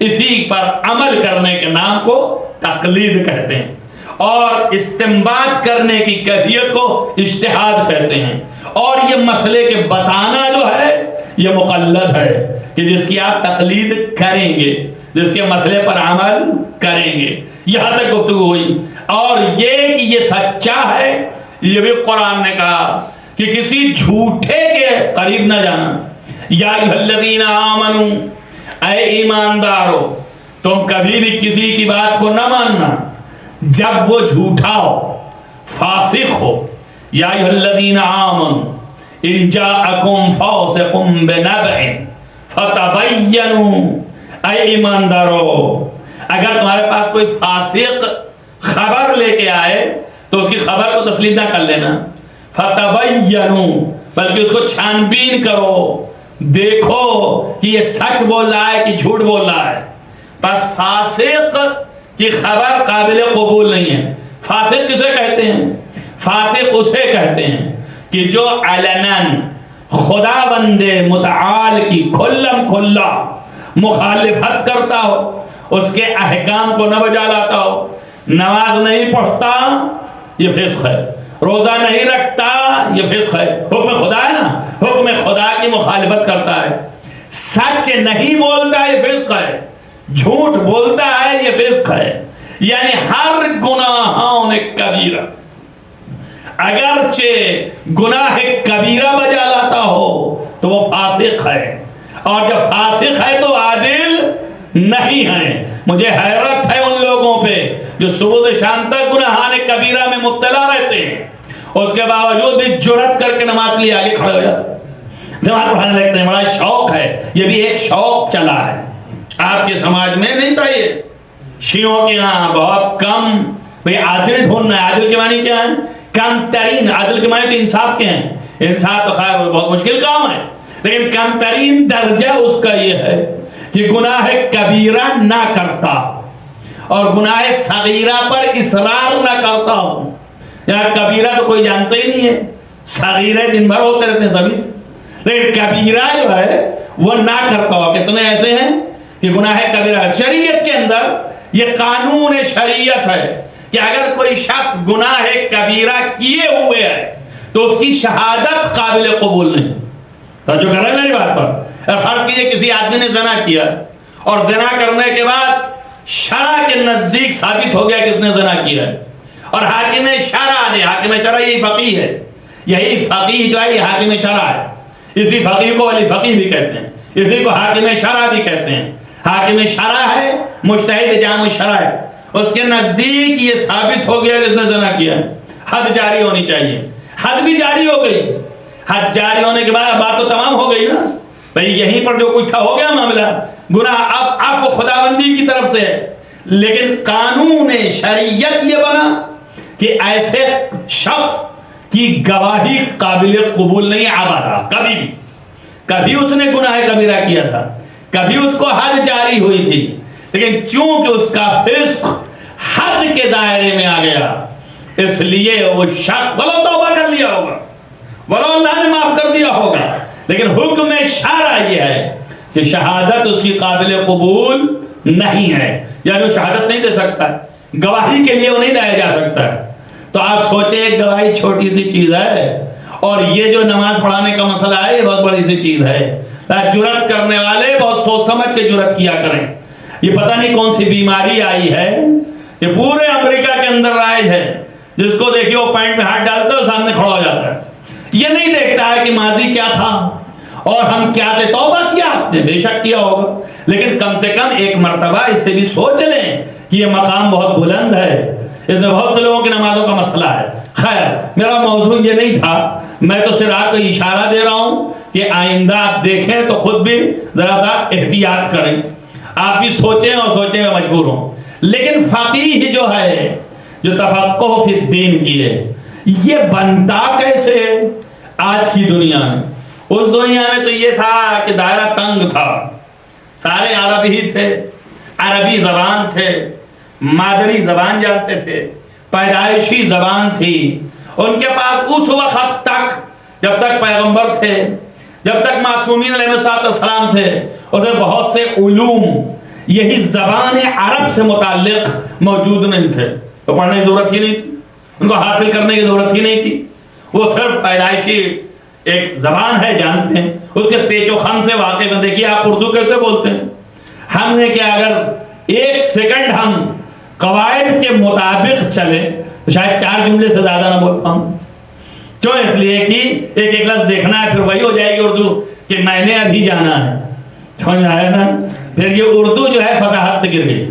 اسی پر عمل کرنے کے نام کو تقلید کہتے ہیں، اور استنباط کرنے کی کیفیت کو اجتہاد کہتے ہیں، اور یہ مسئلے کے بتانا جو ہے یہ مقلد ہے کہ جس کی آپ تقلید کریں گے، جس کے مسئلے پر عمل کریں گے۔ یہاں تک گفتگو ہوئی، اور یہ کہ یہ سچا ہے یہ بھی قرآن نے کہا کہ کسی جھوٹے کے قریب نہ جانا۔ یا ایھا الذین آمنوا، اے ایماندارو تم کبھی بھی کسی کی بات کو نہ ماننا جب وہ جھوٹا ہو، فاسق ہو۔ یا ایھا الذین آمنوا ان جاءکم فاسق بنبأ فتبینوا، اے ایماندارو اگر تمہارے پاس کوئی فاسق خبر لے کے آئے تو اس کی خبر کو تسلیم نہ کر لینا، فتبینوا بلکہ اس کو چھان بین کرو، دیکھو کہ یہ سچ بول رہا ہے کہ جھوٹ بول رہا ہے۔ پس فاسق کی خبر قابل قبول نہیں ہے۔ فاسق کسے کہتے ہیں؟ فاسق اسے کہتے ہیں کہ جو علناً خدا بند متعال کی کھلم کھلا مخالفت کرتا ہو، اس کے احکام کو نہ بجا لاتا ہو، نماز نہیں پڑھتا یہ فسق ہے، روزہ نہیں رکھتا یہ فسق ہے، حکم خدا ہے نا، حکم خدا کی مخالفت کرتا ہے، سچ نہیں بولتا یہ فسق ہے، جھوٹ بولتا ہے یہ فسق ہے۔ یعنی ہر گناہوں نے کبیرہ، اگرچہ گناہ کبیرہ بجا لاتا ہو تو وہ فاسق ہے، اور جب فاسق ہے تو عادل نہیں ہے۔ مجھے حیرت ہے ان لوگوں پہ جو صبح سے شام تک گناہان کبیرہ میں مبتلا رہتے ہیں، اس کے باوجود بھی جرأت کر کے نماز کے لیے آگے کھڑے ہو جاتے ہیں، نماز پڑھنے لگتے ہیں۔ بڑا شوق ہے، یہ بھی ایک شوق چلا ہے، آپ کے سماج میں نہیں تھا یہ، شیعوں کے یہاں بہت کم۔ بھئی عادل ڈھونڈنا ہے، عادل کے معنی کیا ہے؟ کم ترین، عادل کے معنی تو انصاف کے ہیں، انصاف تو خیر بہت مشکل کام ہے، لیکن کم ترین درجہ اس کا یہ ہے کہ گناہ کبیرہ نہ کرتا اور گناہ صغیرہ پر اصرار نہ کرتا ہوں۔ یہاں کبیرہ تو کوئی جانتا ہی نہیں ہے، صغیرہ دن بھر ہوتے رہتے ہیں سبھی سے، لیکن کبیرہ جو ہے وہ نہ کرتا ہو۔ کتنے ایسے ہیں کہ گناہ کبیرہ، شریعت کے اندر یہ قانون شریعت ہے کہ اگر کوئی شخص گناہ کبیرہ کیے ہوئے ہے تو اس کی شہادت قابل قبول نہیں۔ توجہ کر رہے ہیں میری بات پر؟ فرض کیجئے کسی آدمی نے زنا کیا اور زنا کرنے کے بعد شرع کے نزدیک ثابت ہو گیا کہ اس نے زنا کیا ہے، اور حاکم شرع نے، حاکم شرع یہی فقیہ ہے، یہی فقیہ جو ہے یہ حاکم شرع ہے، اسی فقیہ کو ولی فقیہ بھی کہتے ہیں، اسی کو حاکم شرع بھی کہتے ہیں۔ حاکم شرع ہے، مجتہد جامع شرع ہے، اس کے نزدیک یہ ثابت ہو گیا کہ اس نے زنا کیا ہے، حد جاری ہونی چاہیے، حد بھی جاری ہو گئی۔ حد جاری ہونے کے بعد بات تو تمام ہو گئی نا، بھئی یہیں پر جو کچھ تھا ہو گیا معاملہ، گناہ اب عفو خداوندی کی طرف سے ہے، لیکن قانون شریعت یہ بنا کہ ایسے شخص کی گواہی قابل قبول نہیں آبادا، کبھی بھی، کبھی اس نے گناہ کبیرہ کیا تھا، کبھی اس کو حد جاری ہوئی تھی، لیکن چونکہ اس کا فسق حد کے دائرے میں آ گیا، اس لیے وہ شخص بلو توبہ کر لیا ہوگا، بلو اللہ نے معاف کر دیا ہوگا، لیکن حکم شرع یہ ہے کہ شہادت اس کی قابل قبول نہیں ہے، یعنی وہ شہادت نہیں دے سکتا ہے، گواہی کے لیے وہ نہیں لایا جا سکتا ہے۔ تو آپ سوچیں ایک گواہی چھوٹی سی چیز ہے، اور یہ جو نماز پڑھانے کا مسئلہ ہے یہ بہت بڑی سی چیز ہے۔ جرأت کرنے والے بہت سوچ سمجھ کے جرأت کیا کریں۔ یہ پتہ نہیں کون سی بیماری آئی ہے، یہ پورے امریکہ کے اندر رائج ہے، جس کو دیکھیے وہ پینٹ میں ہاتھ ڈالتا ہے اور سامنے کھڑا ہو جاتا ہے، یہ نہیں دیکھتا ہے کہ ماضی کیا تھا اور ہم کیا تھے۔ توبہ کیا آپ نے، بے شک کیا ہوگا، لیکن کم سے کم ایک مرتبہ اس سے بھی سوچ لیں کہ یہ مقام بہت بلند ہے، اس میں بہت سے لوگوں کی نمازوں کا مسئلہ ہے۔ خیر، میرا موضوع یہ نہیں تھا، میں تو صرف آپ کو اشارہ دے رہا ہوں کہ آئندہ آپ دیکھیں تو خود بھی ذرا سا احتیاط کریں، آپ بھی سوچیں اور سوچیں میں مجبور ہوں۔ لیکن فقیہ جو ہے، جو تفقہ فی الدین کی ہے، یہ بنتا کیسے ہے آج کی دنیا میں؟ اس دنیا میں تو یہ تھا کہ دائرہ تنگ تھا، سارے عرب ہی تھے، عربی زبان تھے، مادری زبان جانتے تھے، پیدائشی زبان تھی ان کے پاس اس وقت تک، جب تک پیغمبر تھے، جب تک معصومین علیہ السلام تھے، اسے بہت سے علوم یہی زبان عرب سے متعلق موجود نہیں تھے، تو پڑھنے کی ضرورت ہی نہیں تھی، ان کو حاصل کرنے کی ضرورت ہی نہیں تھی، وہ صرف پیدائشی ایک زبان ہے جانتے ہیں، اس کے پیچ و خم سے واقف ہیں۔ دیکھیے آپ اردو کیسے بولتے ہیں، ہم نے کیا اگر ایک سیکنڈ ہم قواعد کے مطابق چلے تو شاید 4 جملے سے زیادہ نہ بول پاؤں۔ کیوں؟ اس لیے کہ ایک ایک لفظ دیکھنا ہے، پھر وہی ہو جائے گی اردو کہ میں نے ابھی جانا ہے، سمجھ میں آیا نا؟ پھر یہ اردو جو ہے فصاحت سے گر گئی،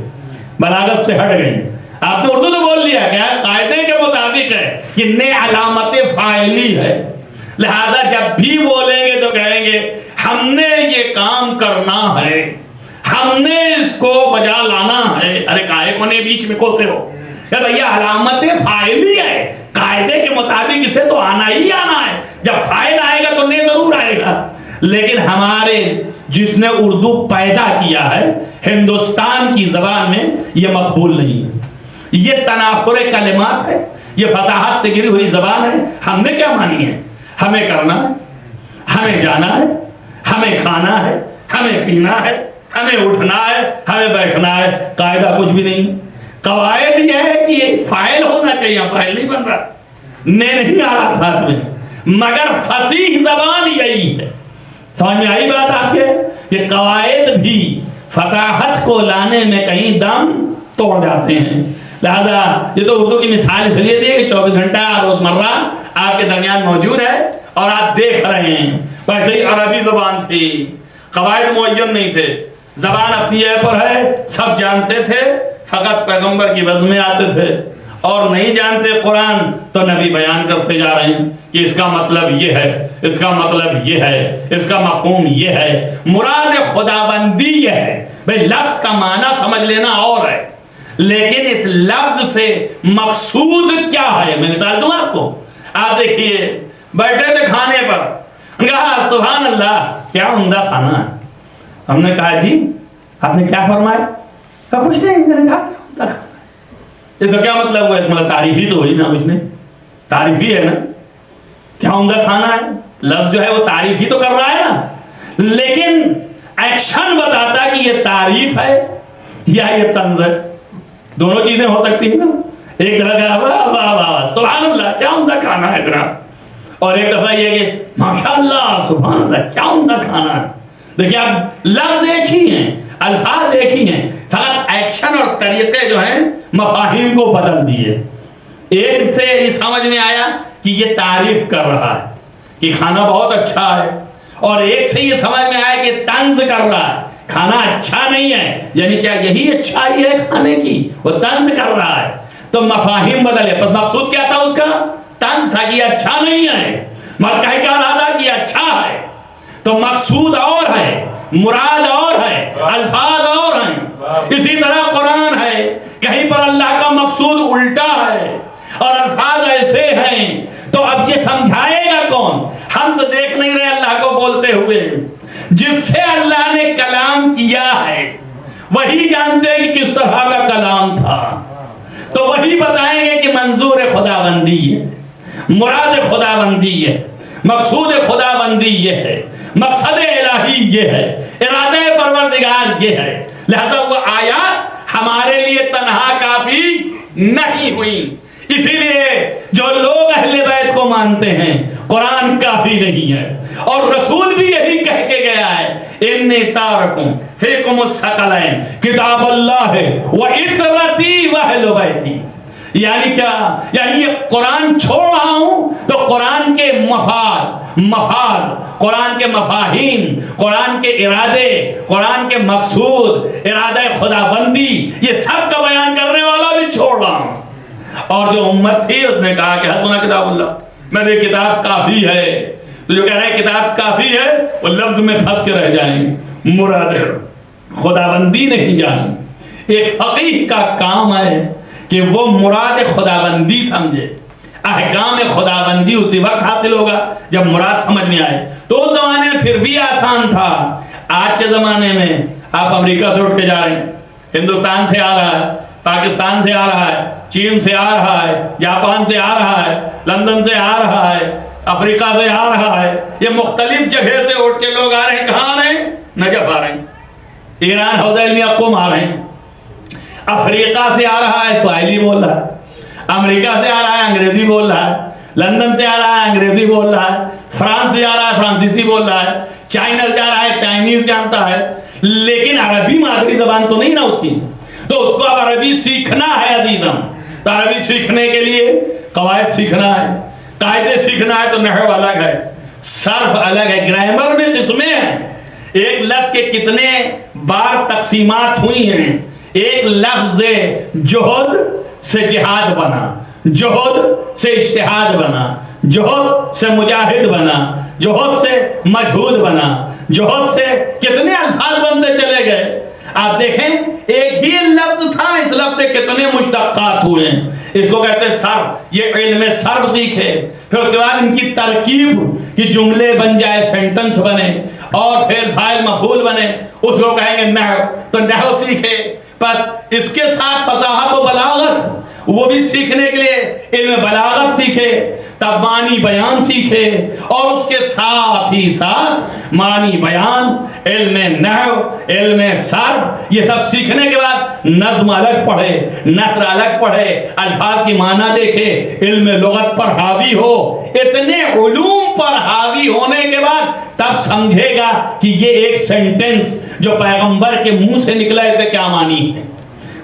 بلاغت سے ہٹ گئی۔ آپ نے اردو تو بول لیا، کیا قاعدے کے مطابق ہے، کہ نے علامت فاعلی ہے، لہذا جب بھی بولیں گے تو کہیں گے ہم نے یہ کام کرنا ہے، ہم نے اس کو بجا لانا ہے۔ ارے کائے کو نے بیچ میں کوسے ہو کہ بھیا علامت فاعلی ہے، قاعدے کے مطابق اسے تو آنا ہی آنا ہے، جب فاعل آئے گا تو نے ضرور آئے گا۔ لیکن ہمارے جس نے اردو پیدا کیا ہے ہندوستان کی زبان میں یہ مقبول نہیں ہے، یہ تنافر کلمات ہے، یہ فصاحت سے گری ہوئی زبان ہے۔ ہم نے کیا مانی ہے؟ ہمیں کرنا ہے، ہمیں جانا ہے، ہمیں کھانا ہے، ہمیں پینا ہے، ہمیں اٹھنا ہے، ہمیں بیٹھنا ہے، قاعدہ کچھ بھی نہیں۔ قواعد یہ ہے کہ یہ فاعل ہونا چاہیے، فاعل نہیں بن رہا، نہیں آ رہا ساتھ میں، مگر فصیح زبان یہی ہے۔ سمجھ میں آئی بات آپ کے؟ کہ قواعد بھی فصاحت کو لانے میں کہیں دم توڑ جاتے ہیں۔ لہذا یہ تو اردو کی مثال اس لیے دی کہ 24 گھنٹہ روزمرہ آپ کے درمیان موجود ہے اور آپ دیکھ رہے ہیں۔ ویسے ہی عربی زبان تھی، قواعد معین نہیں تھے، زبان اپنی جگہ پر ہے، سب جانتے تھے، فقط پیغمبر کی بد میں آتے تھے، اور نہیں جانتے قرآن تو نبی بیان کرتے جا رہے ہیں کہ اس کا مطلب یہ ہے، اس کا مطلب یہ ہے، اس کا مفہوم یہ ہے، مراد خداوندی یہ ہے۔ بھئی لفظ کا معنی سمجھ لینا اور ہے، لیکن اس لفظ سے مقصود کیا ہے؟ میں مثال دوں آپ کو، آپ دیکھیے بیٹھے تھے کھانے پر، انہوں نے کہا سبحان اللہ کیا عمدہ کھانا ہے۔ ہم نے کہا جی آپ نے کیا فرمایا؟ کہا کچھ نہیں، میں نے کہا کیا عمدہ کھانا ہے۔ اس کا کیا مطلب ہوا؟ اس مطلب تعریف ہی تو ہوئی نا، اس نے تعریف ہی ہے نا، کیا عمدہ کھانا ہے، لفظ جو ہے وہ تعریف ہی تو کر رہا ہے نا، لیکن ایکشن بتاتا کہ یہ تعریف ہے یا یہ طنز ہے۔ دونوں چیزیں ہو سکتی ہیں نا، ایک دفعہ کہا واہ واہ واہ سبحان اللہ کیا عمدہ کھانا ہے جناب، اور ایک دفعہ یہ کہ ماشاءاللہ سبحان اللہ کیا عمدہ کھانا ہے۔ دیکھیں اب لفظ ایک ہی ہیں، الفاظ ایک ہی ہیں، فقط ایکشن اور طریقے جو ہیں مفاہیم کو بدل دیے۔ ایک سے یہ سمجھ میں آیا کہ یہ تعریف کر رہا ہے کہ کھانا بہت اچھا ہے، اور ایک سے یہ سمجھ میں آیا کہ طنز کر رہا ہے، کھانا اچھا نہیں ہے، یعنی کیا یہی اچھائی ہے کھانے کی، وہ طنز کر رہا ہے۔ تو مفاہیم بدلے، پس مقصود کیا تھا اس کا؟ طنز تھا کہ یہ اچھا نہیں ہے، مگر کہہ کیا رہا تھا کہ یہ اچھا ہے۔ تو مقصود اور ہے، مراد اور ہے، الفاظ اور ہیں۔ اسی طرح قرآن ہے، کہیں پر اللہ کا مقصود الٹا ہے اور الفاظ ایسے ہیں، تو اب یہ سمجھائے گا کون؟ ہم تو دیکھ نہیں رہے اللہ کو بولتے ہوئے، جس سے اللہ نے کلام کیا ہے وہی جانتے ہیں کہ کس طرح کا کلام تھا، تو وہی بتائیں گے کہ منظور خداوندی ہے، مراد خداوندی ہے، مقصود خداوندی یہ ہے، مقصد الہی یہ ہے، ارادہ پروردگار یہ ہے۔ لہذا وہ آیات ہمارے لیے تنہا کافی نہیں ہوئی، اسی لیے جو لوگ اہل بیت کو مانتے ہیں قرآن کافی نہیں ہے، اور رسول بھی یہی کہہ کے گیا ہے انی تارکم فیکم الثقلین کتاب اللہ و عترتی و اہل بیتی۔ یعنی کیا؟ یعنی یہ قرآن چھوڑ رہا ہوں تو قرآن کے مفاد، قرآن کے مفاہیم، قرآن کے ارادے، قرآن کے مقصود، ارادہ خداوندی، یہ سب کا بیان کرنے والا بھی چھوڑ رہا ہوں۔ اور جو امت تھی اس نے کہا کہ حسبنا کتاب اللہ، میرے کتاب کافی ہے. تو جو کہہ رہے ہیں کتاب کافی ہے وہ لفظ میں پھنس کے رہ جائیں. مراد خداوندی نہیں جان. ایک فقیہ کا کام ہے کہ وہ مراد خداوندی سمجھے. احکام خداوندی اسی وقت حاصل ہوگا جب مراد سمجھ میں آئے. تو اس زمانے میں پھر بھی آسان تھا. آج کے زمانے میں آپ امریکہ سے اٹھ کے جا رہے ہیں, ہندوستان سے آ رہا ہے, پاکستان سے آ رہا ہے, چین سے آ رہا ہے, جاپان سے آ رہا ہے, لندن سے آ رہا ہے, افریقہ سے آ رہا ہے. یہ مختلف جگہ سے اٹھ کے لوگ آ رہے ہیں. کہاں آ رہے ہیں؟ نجف آ رہے ہیں, ایران حوضہ علمیہ قم آ رہے ہیں. افریقہ سے آ رہا ہے سواحلی بول رہا ہے, امریکہ سے آ رہا ہے انگریزی بول رہا ہے, لندن سے آ رہا ہے انگریزی بول رہا ہے, فرانس سے آ رہا ہے فرانسیسی بول رہا ہے, چائنا سے آ رہا ہے چائنیز جانتا ہے, لیکن عربی مادری زبان تو نہیں نا اس کی. تو اس کو اب عربی سیکھنا ہے عزیزم. تو عربی سیکھنے کے لیے قواعد سیکھنا ہے, قاعدے سیکھنا ہے. تو نحو الگ ہے, صرف الگ ہے, گرامر میں قسمیں ہیں. ایک لفظ کے کتنے بار تقسیمات ہوئی ہیں. ایک لفظ جہد سے جہاد بنا, جہد سے اجتہاد بنا, جہد سے مجاہد بنا, جہد سے مجہود بنا, جہد سے کتنے الفاظ بنتے چلے گئے. آپ دیکھیں ایک ہی لفظ تھا, اس لفظ سے کتنے مشتقات ہوئے ہیں. اس کو کہتے ہیں صرف. یہ علم صرف سیکھے, پھر اس کے بعد ان کی ترکیب کہ جملے بن جائے, سینٹنس بنے, اور پھر فاعل مفعول بنے, اس کو کہیں گے نحو. تو نحو سیکھے. بس اس کے ساتھ فصاحت و بلاغت وہ بھی سیکھنے کے لیے علم بلاغت سیکھے, تب معنی بیان سیکھے, اور اس کے ساتھ ہی ساتھ معنی بیان, علم نحو, علم صرف, یہ سب سیکھنے کے بعد نظم الگ پڑھے, نثر الگ پڑھے, الفاظ کی معنی دیکھے, علم لغت پر حاوی ہو. اتنے علوم پر حاوی ہونے کے بعد تب سمجھے گا کہ یہ ایک سینٹنس جو پیغمبر کے منہ سے نکلا اسے کیا معنی ہے.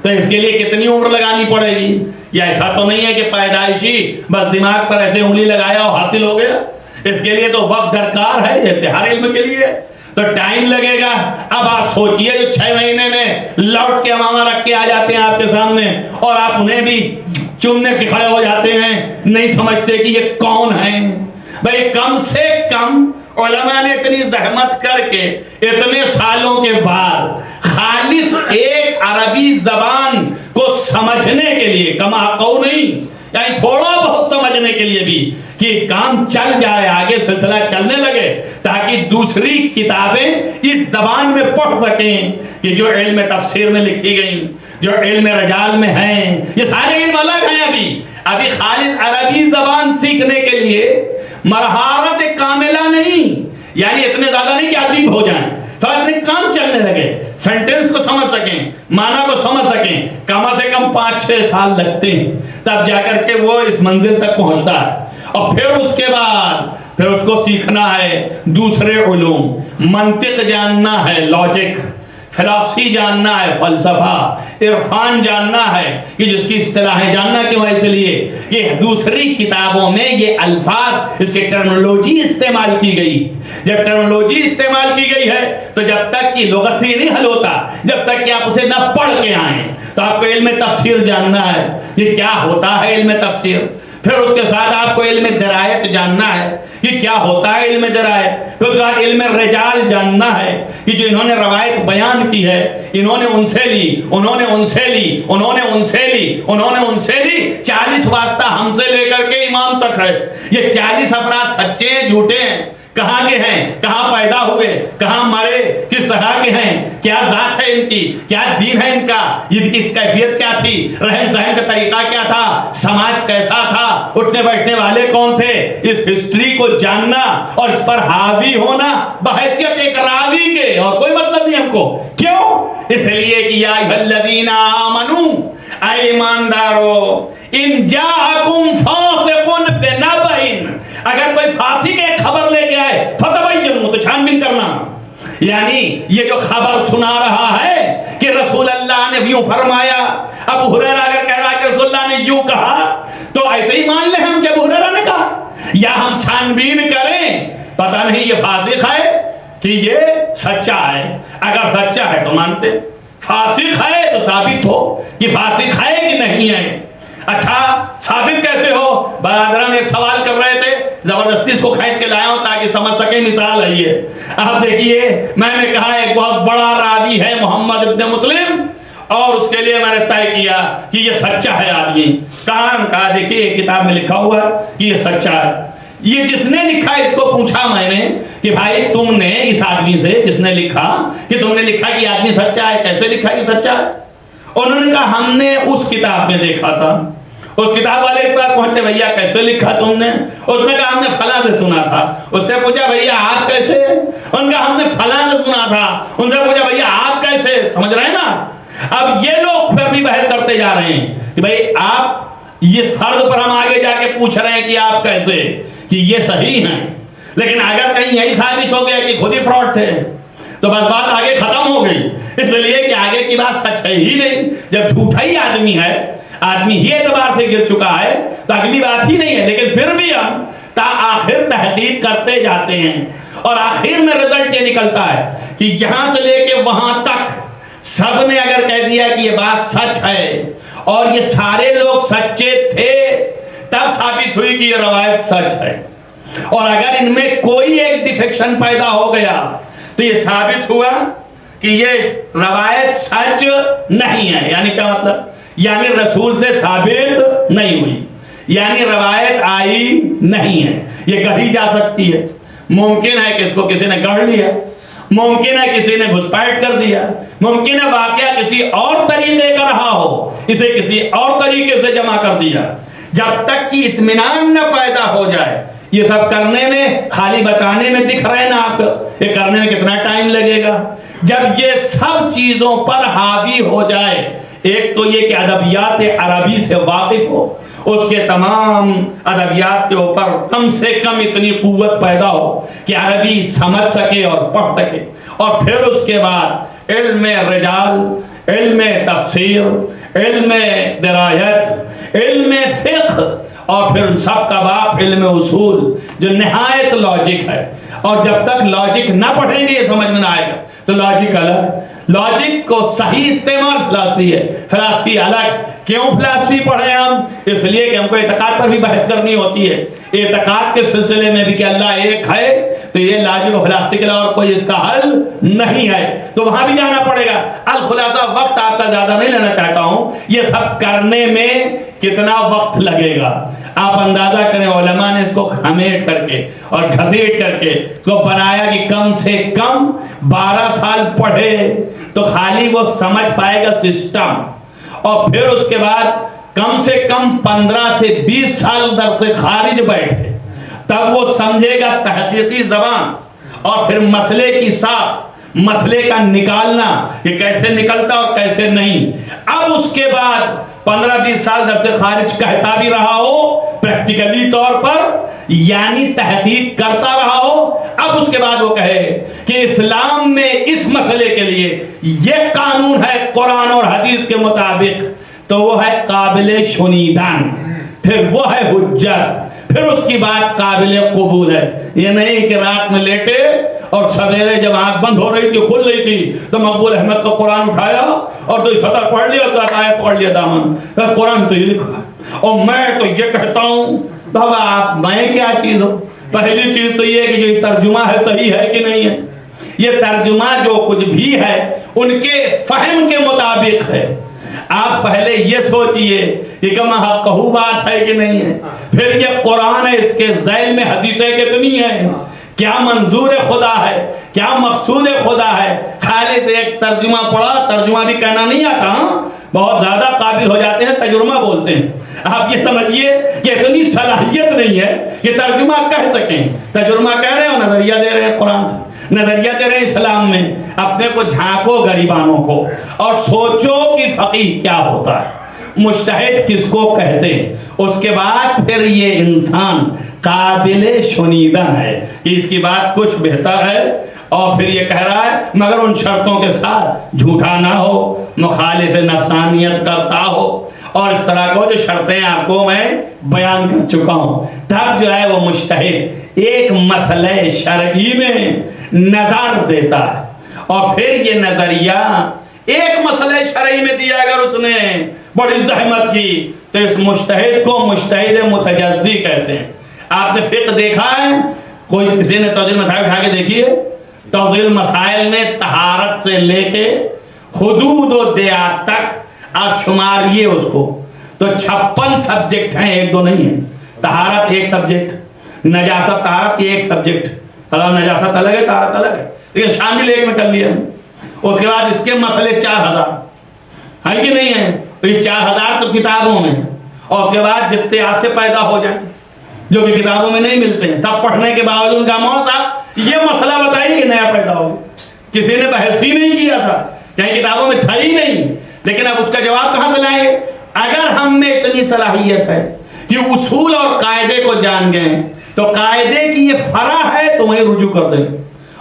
تو اس کے لیے کتنی عمر لگانی پڑے گی. یا ایسا تو نہیں ہے کہ پیدائشی بس دماغ پر ایسے انگلی لگایا اور حاصل ہو گیا. اس کے لیے تو وقت درکار ہے, جیسے ہر علم کے لیے. تو ٹائم لگے گا. اب آپ سوچئے جو 6 مہینے میں لوٹ کے امامہ رکھ کے آ جاتے ہیں آپ کے سامنے, اور آپ انہیں بھی چننے کے کھڑے ہو جاتے ہیں, نہیں سمجھتے کہ یہ کون ہیں. بھئی کم سے کم علماء نے اتنی زحمت کر کے اتنے سالوں کے بعد خالص ایک عربی زبان کو سمجھنے کے لیے, کما قو نہیں, یعنی تھوڑا بہت سمجھنے کے لیے بھی, کہ کام چل جائے, آگے سلسلہ چلنے لگے, تاکہ دوسری کتابیں اس زبان میں پڑھ سکیں. کہ جو علم تفسیر میں لکھی گئیں, جو علم رجال میں ہیں, یہ سارے علم الگ ہیں. ابھی خالص عربی زبان سیکھنے کے لیے مہارت کاملہ نہیں, یعنی اتنے زیادہ نہیں کہ ادیب ہو جائیں, اتنے کام چلنے لگے, سینٹنس کو سمجھ سکیں, معنی کو سمجھ سکیں, کم سے کم 5-6 سال لگتے ہیں, تب جا کر کے وہ اس منزل تک پہنچتا ہے. اور پھر اس کے بعد پھر اس کو سیکھنا ہے دوسرے علوم, منطق جاننا ہے, لاجک, فلسفی جاننا ہے, فلسفہ, عرفان جاننا ہے, کہ جس کی اصطلاحیں جاننا کیوں ہے, اس لیے کہ دوسری کتابوں میں یہ الفاظ, اس کی ٹرمنالوجی استعمال کی گئی. جب ٹرمنالوجی استعمال کی گئی ہے تو جب تک کہ لغت سے نہیں حل ہوتا, جب تک کہ آپ اسے نہ پڑھ کے آئیں. تو آپ کو علم تفسیر جاننا ہے, یہ کیا ہوتا ہے علم تفسیر. پھر اس کے ساتھ آپ کو علم درایت جاننا ہے کہ کیا ہوتا ہے علم درایت. پھر اس کے بعد علم رجال جاننا ہے کہ جو انہوں نے روایت بیان کی ہے, انہوں نے ان سے لی, انہوں نے ان سے لی, انہوں نے ان سے لی, انہوں نے ان سے لی, 40 واسطہ ہم سے لے کر کے امام تک ہے. یہ 40 افراد سچے ہیں جھوٹے ہیں, کہاں کے ہیں, کہاں پیدا ہوئے, کہاں مرے, کس طرح کے ہیں, کیا ذات ہے ان کی, کیا دین ہے ان کا, ان کی کیفیت کیا تھی, رہن سہن کا طریقہ کیا تھا, سماج کیسا تھا, اٹھنے بیٹھنے والے کون تھے. اس ہسٹری کو جاننا اور اس پر حاوی ہونا بحیثیت ایک راوی کے, اور کوئی مطلب نہیں ہم کو. کیوں؟ اس لیے کہ یا ایھا الذین آمنوا, اے ایماندارو, ان جاءکم فاسق بنبأ, اگر کوئی فاسق ایک خبر لے کے آئے, فتبینوا, تو چھان بین کرنا. یعنی یہ جو خبر سنا رہا ہے کہ رسول اللہ نے یوں فرمایا, ابو ہریرہ اگر کہہ رہا ہے کہ رسول اللہ نے یوں کہا, تو ایسے ہی مان لیں ہم کہ ابو ہریرہ نے کہا, یا ہم چھان بین کریں, پتہ نہیں یہ فاسق ہے کہ یہ سچا ہے. اگر سچا ہے تو مانتے, فاسق ہے تو ثابت ہو کہ فاسق ہے کہ نہیں ہے. اچھا ثابت کیسے ہو؟ برادران ایک سوال کر رہے تھے, زبردستی اس کو کھینچ کے لایا ہوں تاکہ سمجھ سکے مثال ہے یہ۔ آپ دیکھیے میں نے کہا ایک بہت بڑا راوی ہے محمد ابن مسلم، اور اس کے لیے میں نے طے کیا کہ یہ سچا ہے آدمی۔ کہا دیکھیے ایک کتاب میں لکھا ہوا ہے کہ یہ سچا ہے۔ یہ جس نے لکھا اس کو پوچھا میں نے کہ بھائی تم نے اس آدمی سے جس نے لکھا کہ تم نے لکھا کہ آدمی سچا ہے، کیسے لکھا کہ سچا ہے؟ انہوں نے کہا ہم نے اس کتاب میں دیکھا تھا۔ اس کتاب والے کے پاس پہنچے، بھیا کیسے لکھا تم نے؟ اس نے کہا ہم نے فلاں سے سنا تھا۔ اس سے پوچھا بھیا آپ کیسے؟ ان کا ہم نے فلاں سے سنا تھا۔ ان سے پوچھا بھیا آپ کیسے؟ سمجھ رہے ہیں نا؟ اب یہ لوگ پھر بھی بحث کرتے جا رہے ہیں کہ بھئی آپ اس فرض پر ہم آگے جا کے پوچھ رہے ہیں کہ آپ کیسے، کہ یہ صحیح ہیں، لیکن اگر کہیں یہی ثابت ہو گیا کہ خود ہی فراڈ تھے تو بس بات آگے ختم ہو گئی، اس لیے کہ آگے کی بات سچ ہے ہی نہیں۔ جب جھوٹا ہی آدمی ہے، آدمی ہی اعتبار سے گر چکا ہے تو اگلی بات ہی نہیں ہے، لیکن پھر بھی ہم تا آخر تحقیق کرتے جاتے ہیں اور آخر میں رزلٹ یہ نکلتا ہے کہ یہاں سے لے کے وہاں تک سب نے اگر کہہ دیا کہ یہ بات سچ ہے اور یہ سارے لوگ سچے تھے، تب ثابت ہوئی کہ یہ روایت سچ ہے۔ اور اگر ان میں کوئی ایک ڈیفیکشن پیدا ہو گیا تو یہ ثابت ہوا کہ یہ روایت سچ نہیں ہے۔ یعنی کیا مطلب؟ یعنی رسول سے ثابت نہیں ہوئی، یعنی روایت آئی نہیں ہے۔ یہ گڑھی جا سکتی ہے، ممکن ہے کہ اس کو کسی نے گڑھ لیا، ممکن ہے کسی نے گھسپیٹ کر دیا، ممکن ہے واقعہ کسی اور طریقے کا رہا ہو، اسے کسی اور طریقے سے جمع کر دیا۔ جب تک کہ اطمینان نہ پیدا ہو جائے، یہ سب کرنے میں خالی بتانے میں دکھ رہے نا آپ کو، یہ کرنے میں کتنا ٹائم لگے گا؟ جب یہ سب چیزوں پر حاوی ہو جائے، ایک تو یہ کہ ادبیات عربی سے واقف ہو، اس کے تمام ادبیات کے اوپر کم سے کم اتنی قوت پیدا ہو کہ عربی سمجھ سکے اور پڑھ سکے، اور پھر اس کے بعد علم رجال، علم تفسیر، علم درایت، علم فقہ، اور پھر سب کا باپ علم اصول جو نہایت لاجک ہے۔ اور جب تک لاجک نہ پڑھیں گے یہ سمجھ میں نہ آئے گا۔ تو لاجک الگ، لاجک کو صحیح استعمال فلسفی ہے، فلسفی الگ۔ کیوں فلسفی پڑھیں ہم؟ اس لیے کہ ہم کو اعتقاد پر بھی بحث کرنی ہوتی ہے، اعتقاد کے سلسلے میں بھی کہ اللہ ایک ہے، تو یہ لاجک و فلسفی کے علاوہ کوئی اس کا حل نہیں ہے، تو وہاں بھی جانا پڑے گا۔ الخلاصہ وقت آپ کا زیادہ نہیں لینا چاہتا ہوں، یہ سب کرنے میں کتنا وقت لگے گا آپ اندازہ کریں۔ علماء نے اس کو ہمیٹ کر کے اور گھسیٹ کر کے اس کو بنایا کہ کم سے کم 12 سال پڑھے تو خالی وہ سمجھ پائے گا سسٹم، اور پھر اس کے بعد کم سے کم 15 سے 20 سال در سے خارج بیٹھے، تب وہ سمجھے گا تحقیقی زبان، اور پھر مسئلے کی ساخت، مسئلے کا نکالنا کہ کیسے نکلتا اور کیسے نہیں۔ اب اس کے بعد 15-20 سال در سے خارج کہتا بھی رہا ہو پریکٹیکلی طور پر، یعنی تحقیق کرتا رہا ہو، اب اس کے بعد وہ کہے کہ اسلام میں اس مسئلے کے لیے یہ قانون ہے قرآن اور حدیث کے مطابق، تو وہ ہے قابل شنیدن، پھر وہ ہے حجت، پھر اس کی بات قابل قبول ہے۔ یہ نہیں کہ رات میں لیٹے اور سویرے جب آنکھ بند ہو رہی تھی، کھل رہی تھی، تو مقبول احمد کا قرآن اٹھایا اور تو سطر پڑھ لیا، تو آئے پڑھ لیا دامن، قرآن تو یہ لکھا ہے اور میں تو یہ کہتا ہوں۔ بابا آپ میں کیا چیز ہو؟ پہلی چیز تو یہ کہ جو ترجمہ ہے صحیح ہے کہ نہیں ہے؟ یہ ترجمہ جو کچھ بھی ہے ان کے فہم کے مطابق ہے۔ آپ پہلے یہ سوچئے کہ کما حقہ بات ہے کہ نہیں ہے، پھر یہ قرآن ہے، اس کے ذیل میں حدیثیں کتنی ہیں، کیا منظور خدا ہے، کیا مقصود خدا ہے۔ خالی سے ایک ترجمہ پڑھا، ترجمہ بھی کہنا نہیں آتا، بہت زیادہ قابل ہو جاتے ہیں ترجمہ بولتے ہیں۔ آپ یہ سمجھیے کہ اتنی صلاحیت نہیں ہے کہ ترجمہ کہہ سکیں، ترجمہ کہہ رہے ہو، نظریہ دے رہے ہیں قرآن سے، نظریہ دے رہے ہیں اسلام میں۔ اپنے کو جھانکو غریبانوں کو اور سوچو کہ فقیہ کیا ہوتا ہے، مجتہد کس کو کہتے ہیں۔ اس کے بعد پھر یہ انسان قابل شنیدن ہے کہ اس کی بات کچھ بہتر ہے، اور پھر یہ کہہ رہا ہے مگر ان شرطوں کے ساتھ جھوٹا نہ ہو، مخالف نفسانیت کرتا ہو، اور اس طرح کو جو شرطیں آپ کو میں بیان کر چکا ہوں۔ تب جو ہے وہ مجتہد ایک مسئلہ شرعی میں نظر دیتا ہے، اور پھر یہ نظریہ ایک مسئلہ شرعی میں دیا اگر اس نے بڑی زحمت کی تو اس مجتہد کو مجتہد متجزی کہتے ہیں۔ آپ نے فقہ دیکھا ہے؟ کوئی کسی نے توضیح المسائل اٹھا کے دیکھی ہے؟ توضیح المسائل میں طہارت سے لے کے حدود و دیات تک آپ شماریے اس کو، تو 56 سبجیکٹ ہیں، ایک دو نہیں ہیں۔ طہارت ایک سبجیکٹ، نجاست طہارت یہ ایک سبجیکٹ، نجاست الگ ہے طہارت الگ ہے، لیکن شامل ایک میں کر لیا۔ اس کے بعد اس کے مسئلے 4000 ہے کہ نہیں ہے؟ یہ 4000 تو کتابوں میں، اور اس کے بعد جتنے آپ سے پیدا ہو جائیں جو کہ کتابوں میں نہیں ملتے ہیں، سب پڑھنے کے باوجود کا مولانا صاحب یہ مسئلہ بتائیے کہ نیا پیدا ہو، کسی نے بحث ہی نہیں کیا تھا، کہیں کتابوں میں تھا ہی نہیں، لیکن اب اس کا جواب کہاں سے لائیں گے؟ اگر ہم میں اتنی صلاحیت ہے کہ اصول اور قاعدے کو جان گئے تو قاعدے کی یہ فرع ہے تو وہیں رجوع کر دیں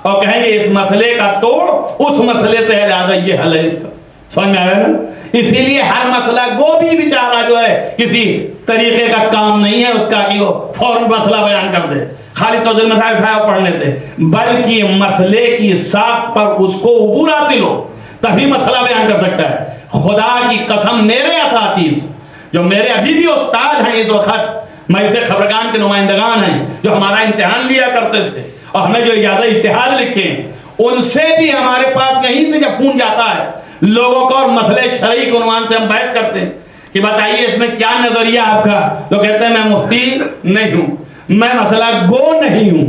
اور کہیں گے اس مسئلے کا توڑ اس مسئلے سے ہے، لہذا یہ حل ہے اس کا۔ سمجھ میں آیا نا؟ اسی لیے ہر مسئلہ کو بھی بیچارہ جو ہے کسی طریقے کا کام نہیں ہے اس کا کہ وہ فوراً مسئلہ بیان کر دے، خالی توضیح المسائل اٹھایا پڑھنے سے، بلکہ مسئلے کی ساخت پر اس کو عبور حاصل ہو تبھی مسئلہ بیان کر سکتا ہے۔ خدا کی قسم، میرے اساتذہ جو میرے ابھی بھی استاد ہیں اس وقت، میں اسے خبرگان کے نمائندگان ہیں جو ہمارا امتحان لیا کرتے تھے اور ہمیں جو اجازہ اجتہاد لکھے، ان سے بھی ہمارے پاس کہیں سے جب فون جاتا ہے لوگوں کو اور مسئلے شرعی کے عنوان سے ہم بحث کرتے ہیں کہ بتائیے اس میں کیا نظریہ آپ کا، تو کہتے ہیں میں مفتی نہیں ہوں، میں مسئلہ گو نہیں ہوں،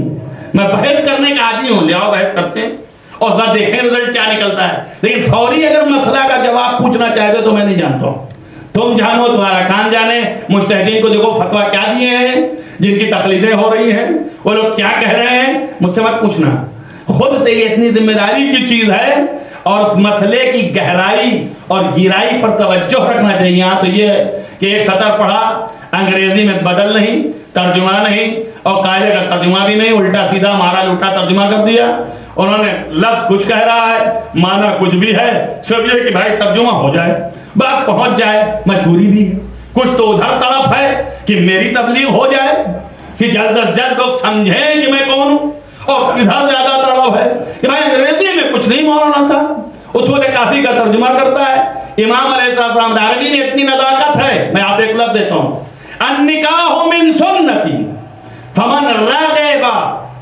میں بحث کرنے کا عادی ہوں، لیاؤ بحث کرتے ہیں اور بعد دیکھیں رزلٹ کیا نکلتا ہے، لیکن فوری اگر مسئلہ کا جواب پوچھنا چاہتے تو میں نہیں جانتا ہوں، تم جانو تمہارا کان جانے۔ مجتہدین کو دیکھو فتویٰ کیا دیے ہیں، جن کی تقلیدیں ہو رہی ہیں وہ لوگ کیا کہہ رہے ہیں، مجھ سے مت پوچھنا، خود سے یہ اتنی ذمہ داری کی چیز ہے اور اس مسئلے کی گہرائی اور گہرائی پر توجہ رکھنا چاہیے۔ ہاں تو یہ ہے کہ ایک سطر پڑھا، انگریزی میں بدل نہیں، ترجمہ نہیں، اور قاعدے کا ترجمہ بھی نہیں، الٹا سیدھا مارا لوٹا ترجمہ کر دیا۔ انہوں نے لفظ کچھ کہہ رہا ہے، معنی کچھ بھی ہے، سب یہ کہ بھائی ترجمہ ہو جائے، بات پہنچ جائے، مجبوری بھی ہے۔ کچھ تو ادھر طرف ہے کہ میری تبلیغ ہو جائے کہ جلد از جلد لوگ سمجھیں کہ میں کون ہوں، اور ادھر زیادہ طرف ہے کہ بھائی انگریزی میں کچھ نہیں مولانا صاحب، اصول کافی کا ترجمہ کرتا ہے۔ امام علیہ السلام عربی میں اتنی نزاکت ہے، میں آپ ایک لفظ دیتا ہوں، النکاح من سنتی فمن رغب